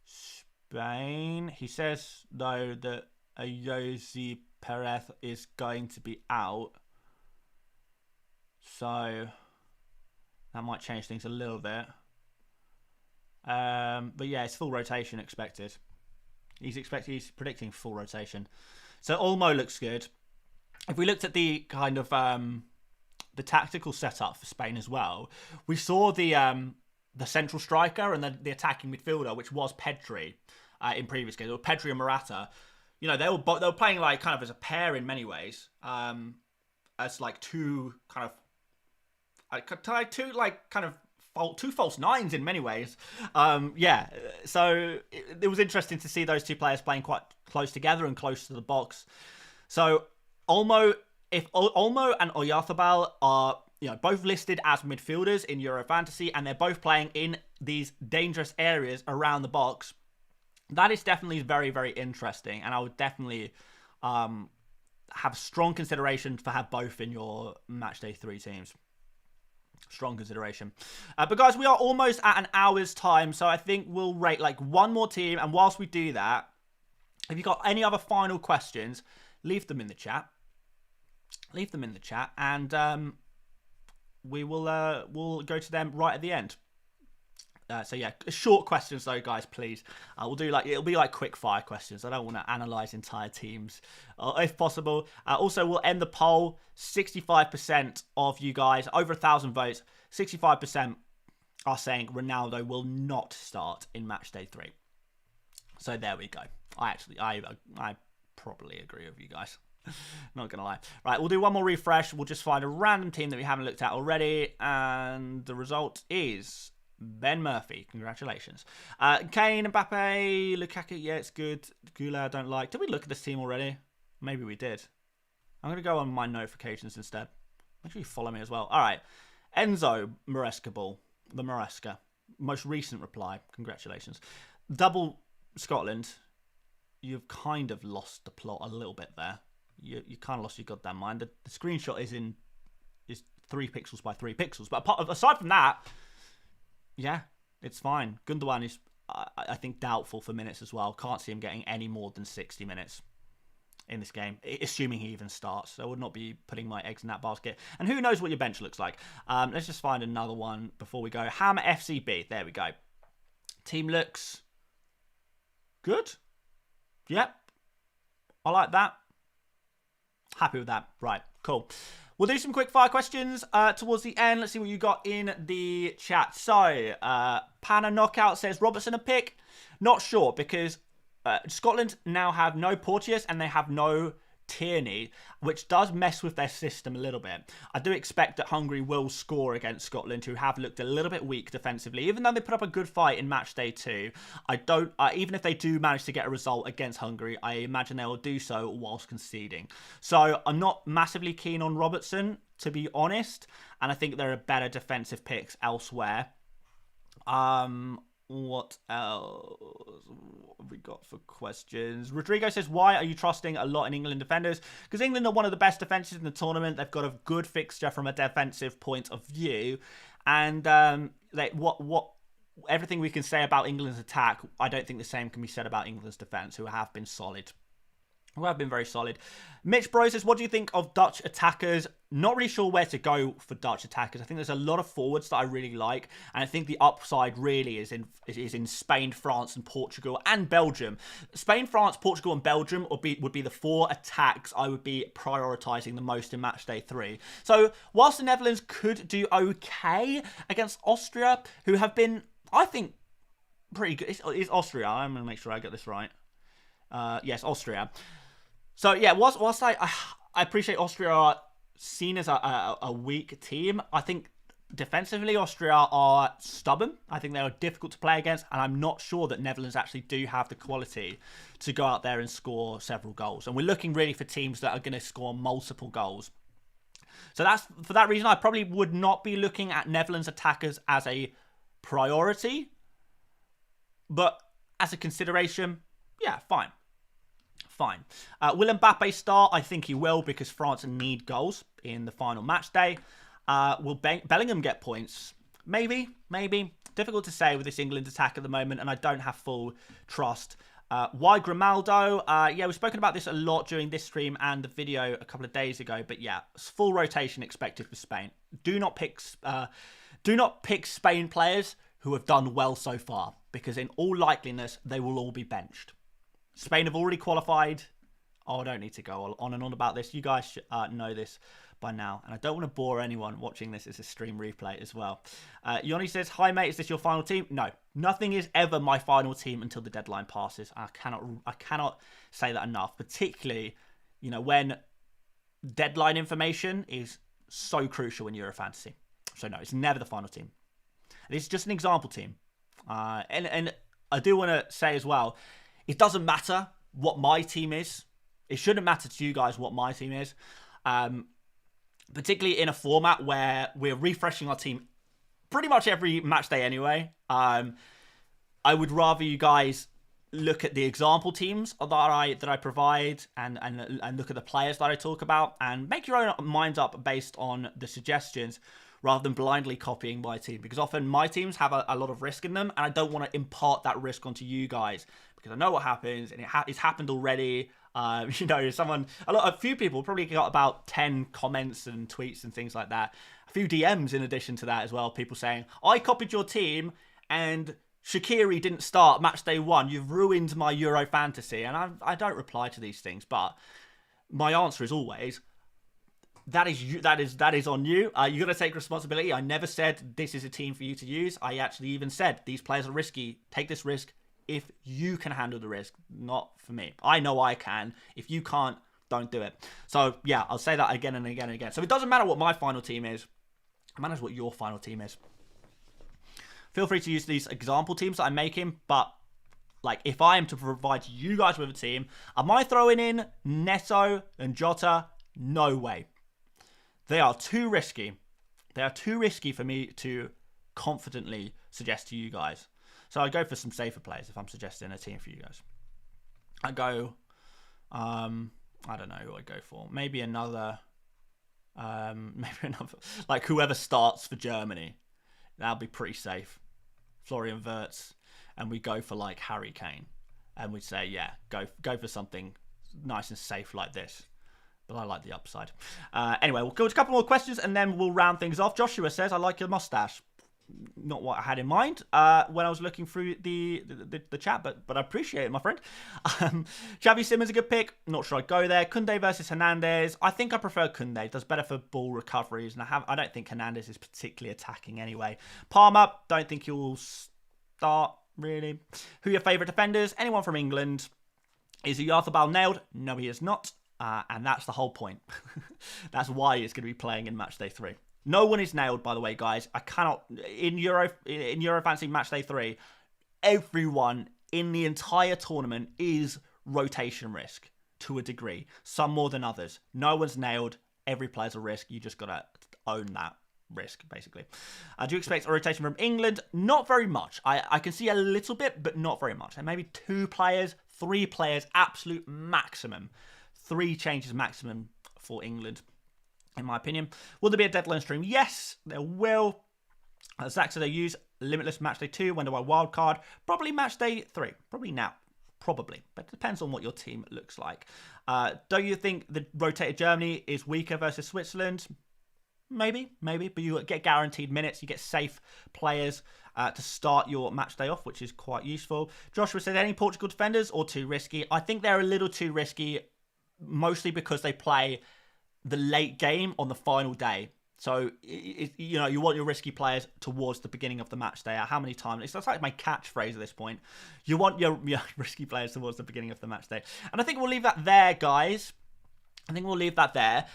Spain. He says, though, that Jose Perez is going to be out. So that might change things a little bit. But yeah, it's full rotation expected. He's predicting full rotation. So Olmo looks good. If we looked at the kind of the tactical setup for Spain as well, we saw the central striker and the attacking midfielder, which was Pedri. in previous games, or Pedri and Morata. You know, they were playing like kind of as a pair in many ways, as like two false nines in many ways. Yeah, so it was interesting to see those two players playing quite close together and close to the box. So Olmo and Oyarzabal are, you know, both listed as midfielders in Euro Fantasy, and they're both playing in these dangerous areas around the box, that is definitely very, very interesting, and I would definitely have strong consideration for have both in your Matchday 3 teams. Strong consideration. But guys, we are almost at an hour's time, so I think we'll rate like one more team, and whilst we do that, if you've got any other final questions, leave them in the chat. Leave them in the chat, and we'll go to them right at the end. So yeah, short questions though, guys, please. We'll do it'll be like quick fire questions. I don't want to analyze entire teams, if possible. Also, we'll end the poll. 65% of you guys, over 1,000 votes, 65% are saying Ronaldo will not start in Matchday 3. So there we go. I probably agree with you guys. Not gonna lie. Right, we'll do one more refresh. We'll just find a random team that we haven't looked at already, and the result is Ben Murphy. Congratulations. Kane, Mbappe, Lukaku. Yeah, it's good. Gula, I don't like. Did we look at this team already? Maybe we did. I'm gonna go on my notifications instead. Make sure you follow me as well. All right, Enzo Maresca ball. The Maresca. Most recent reply. Congratulations. Double Scotland. You've kind of lost the plot a little bit there. You kind of lost your goddamn mind. The screenshot is 3 pixels by 3 pixels. But aside from that, yeah, it's fine. Gundogan is, I think, doubtful for minutes as well. Can't see him getting any more than 60 minutes in this game, assuming he even starts. So I would not be putting my eggs in that basket. And who knows what your bench looks like. Let's just find another one before we go. Hammer FCB. There we go. Team looks good. Yep. I like that. Happy with that. Right, cool. We'll do some quick fire questions towards the end. Let's see what you got in the chat. So, Panna Knockout says, Robertson a pick? Not sure, because Scotland now have no Porteous and they have no Tierney, which does mess with their system a little bit. I do expect that Hungary will score against Scotland, who have looked a little bit weak defensively. Even though they put up a good fight in match day 2, I don't. Even if they do manage to get a result against Hungary, I imagine they will do so whilst conceding. So I'm not massively keen on Robertson, to be honest, and I think there are better defensive picks elsewhere. What else have we got for questions? Rodrigo says, why are you trusting a lot in England defenders? Because England are one of the best defences in the tournament. They've got a good fixture from a defensive point of view. And everything we can say about England's attack, I don't think the same can be said about England's defence, who have been solid. Who have been very solid. Mitch Bro says, what do you think of Dutch attackers? Not really sure where to go for Dutch attackers. I think there's a lot of forwards that I really like. And I think the upside really is in Spain, France, and Portugal, and Belgium. Spain, France, Portugal, and Belgium would be the 4 attacks I would be prioritising the most in Matchday 3. So, whilst the Netherlands could do okay against Austria, who have been, I think, pretty good. It's Austria. I'm going to make sure I get this right. Yes, Austria. So, yeah, whilst I appreciate Austria are seen as a weak team, I think defensively Austria are stubborn. I think they are difficult to play against, and I'm not sure that Netherlands actually do have the quality to go out there and score several goals. And we're looking really for teams that are going to score multiple goals. So that's for that reason, I probably would not be looking at Netherlands attackers as a priority. But as a consideration, yeah, fine. Fine. Will Mbappe start? I think he will, because France need goals in the final match day. Will Bellingham get points? Maybe. Difficult to say with this England attack at the moment, and I don't have full trust. Why Grimaldo? Yeah, we've spoken about this a lot during this stream and the video a couple of days ago, but yeah, full rotation expected for Spain. Do not pick Spain players who have done well so far, because in all likeliness, they will all be benched. Spain have already qualified. Oh, I don't need to go on and on about this. You guys know this by now, and I don't want to bore anyone watching this as a stream replay as well. Yoni says, "Hi mate, is this your final team?" No, nothing is ever my final team until the deadline passes. I cannot say that enough, particularly, you know, when deadline information is so crucial in Euro Fantasy. So no, it's never the final team. It's just an example team. And I do want to say as well, it doesn't matter what my team is. It shouldn't matter to you guys what my team is. Particularly in a format where we're refreshing our team pretty much every match day anyway. I would rather you guys look at the example teams that I provide and look at the players that I talk about and make your own minds up based on the suggestions rather than blindly copying my team, because often my teams have a lot of risk in them and I don't want to impart that risk onto you guys because I know what happens and it's happened already. You know, a few people probably got about 10 comments and tweets and things like that. A few DMs in addition to that as well. People saying, I copied your team and Shaqiri didn't start match day 1. You've ruined my Euro fantasy. And I don't reply to these things, but my answer is always, that is on you. You got to take responsibility. I never said this is a team for you to use. I actually even said these players are risky. Take this risk if you can handle the risk, not for me. I know I can. If you can't, don't do it. So yeah, I'll say that again and again and again. So it doesn't matter what my final team is. It matters what your final team is. Feel free to use these example teams that I'm making, but like if I am to provide you guys with a team, am I throwing in Neto and Jota? No way. They are too risky. They are too risky for me to confidently suggest to you guys. So I go for some safer players if I'm suggesting a team for you guys. I go, I don't know who I go for. Maybe another, like whoever starts for Germany. That'll be pretty safe. Florian Wirtz, and we go for like Harry Kane, and we say, yeah, go for something nice and safe like this. But I like the upside. Anyway, we'll go to a couple more questions and then we'll round things off. Joshua says, I like your mustache. Not what I had in mind when I was looking through the chat, but I appreciate it, my friend. Xavi Simons a good pick. Not sure I'd go there. Koundé versus Hernandez. I think I prefer Koundé. Does better for ball recoveries, and I don't think Hernandez is particularly attacking anyway. Palmer, don't think he'll start really. Who are your favourite defenders? Anyone from England? Is Oyarzabal nailed? No, he is not. And that's the whole point. That's why he's going to be playing in Matchday 3. No one is nailed, by the way, guys. I cannot... In Euro Fantasy Matchday 3, everyone in the entire tournament is rotation risk to a degree. Some more than others. No one's nailed. Every player's a risk. You just got to own that risk, basically. Do you expect a rotation from England? Not very much. I can see a little bit, but not very much. And maybe 2 players, 3 players, absolute maximum. 3 changes maximum for England, in my opinion. Will there be a deadline stream? Yes, there will. Zach said they use Limitless Matchday 2. When do I wildcard? Probably Matchday 3. Probably now. Probably. But it depends on what your team looks like. Do you think the rotated Germany is weaker versus Switzerland? Maybe. But you get guaranteed minutes. You get safe players to start your match day off, which is quite useful. Joshua said, any Portugal defenders or too risky? I think they're a little too risky, mostly because they play the late game on the final day. So, you know, you want your risky players towards the beginning of the match day. How many times? It's like my catchphrase at this point. You want your risky players towards the beginning of the match day. And I think we'll leave that there, guys. I think we'll leave that there.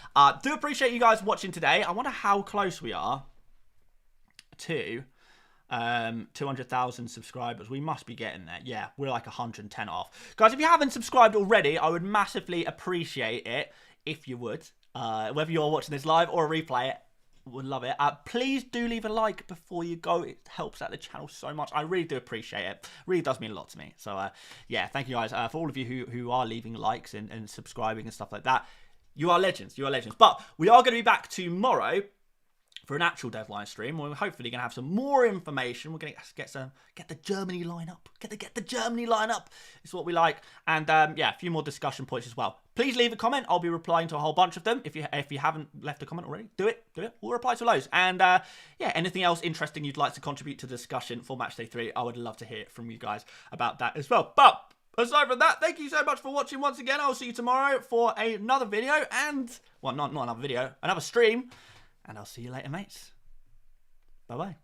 Do appreciate you guys watching today. I wonder how close we are to 200,000 subscribers. We must be getting there. Yeah, we're like 110 off. Guys, if you haven't subscribed already, I would massively appreciate it if you would. Whether you're watching this live or a replay, would love it. Please do leave a like before you go. It helps out the channel so much. I really do appreciate it. Really does mean a lot to me. So yeah, thank you guys for all of you who are leaving likes and subscribing and stuff like that. You are legends. You are legends. But we are going to be back tomorrow for an actual deadline stream. We're hopefully going to have some more information. We're going to get the Germany lineup. Get the Germany lineup. It's what we like. And yeah, a few more discussion points as well. Please leave a comment. I'll be replying to a whole bunch of them. If you haven't left a comment already, do it. We'll reply to loads. And yeah, anything else interesting you'd like to contribute to the discussion for Matchday 3, I would love to hear from you guys about that as well. But Aside from that, thank you so much for watching once again. I'll see you tomorrow for another video and, well, not another video, another stream. And I'll see you later, mates. Bye-bye.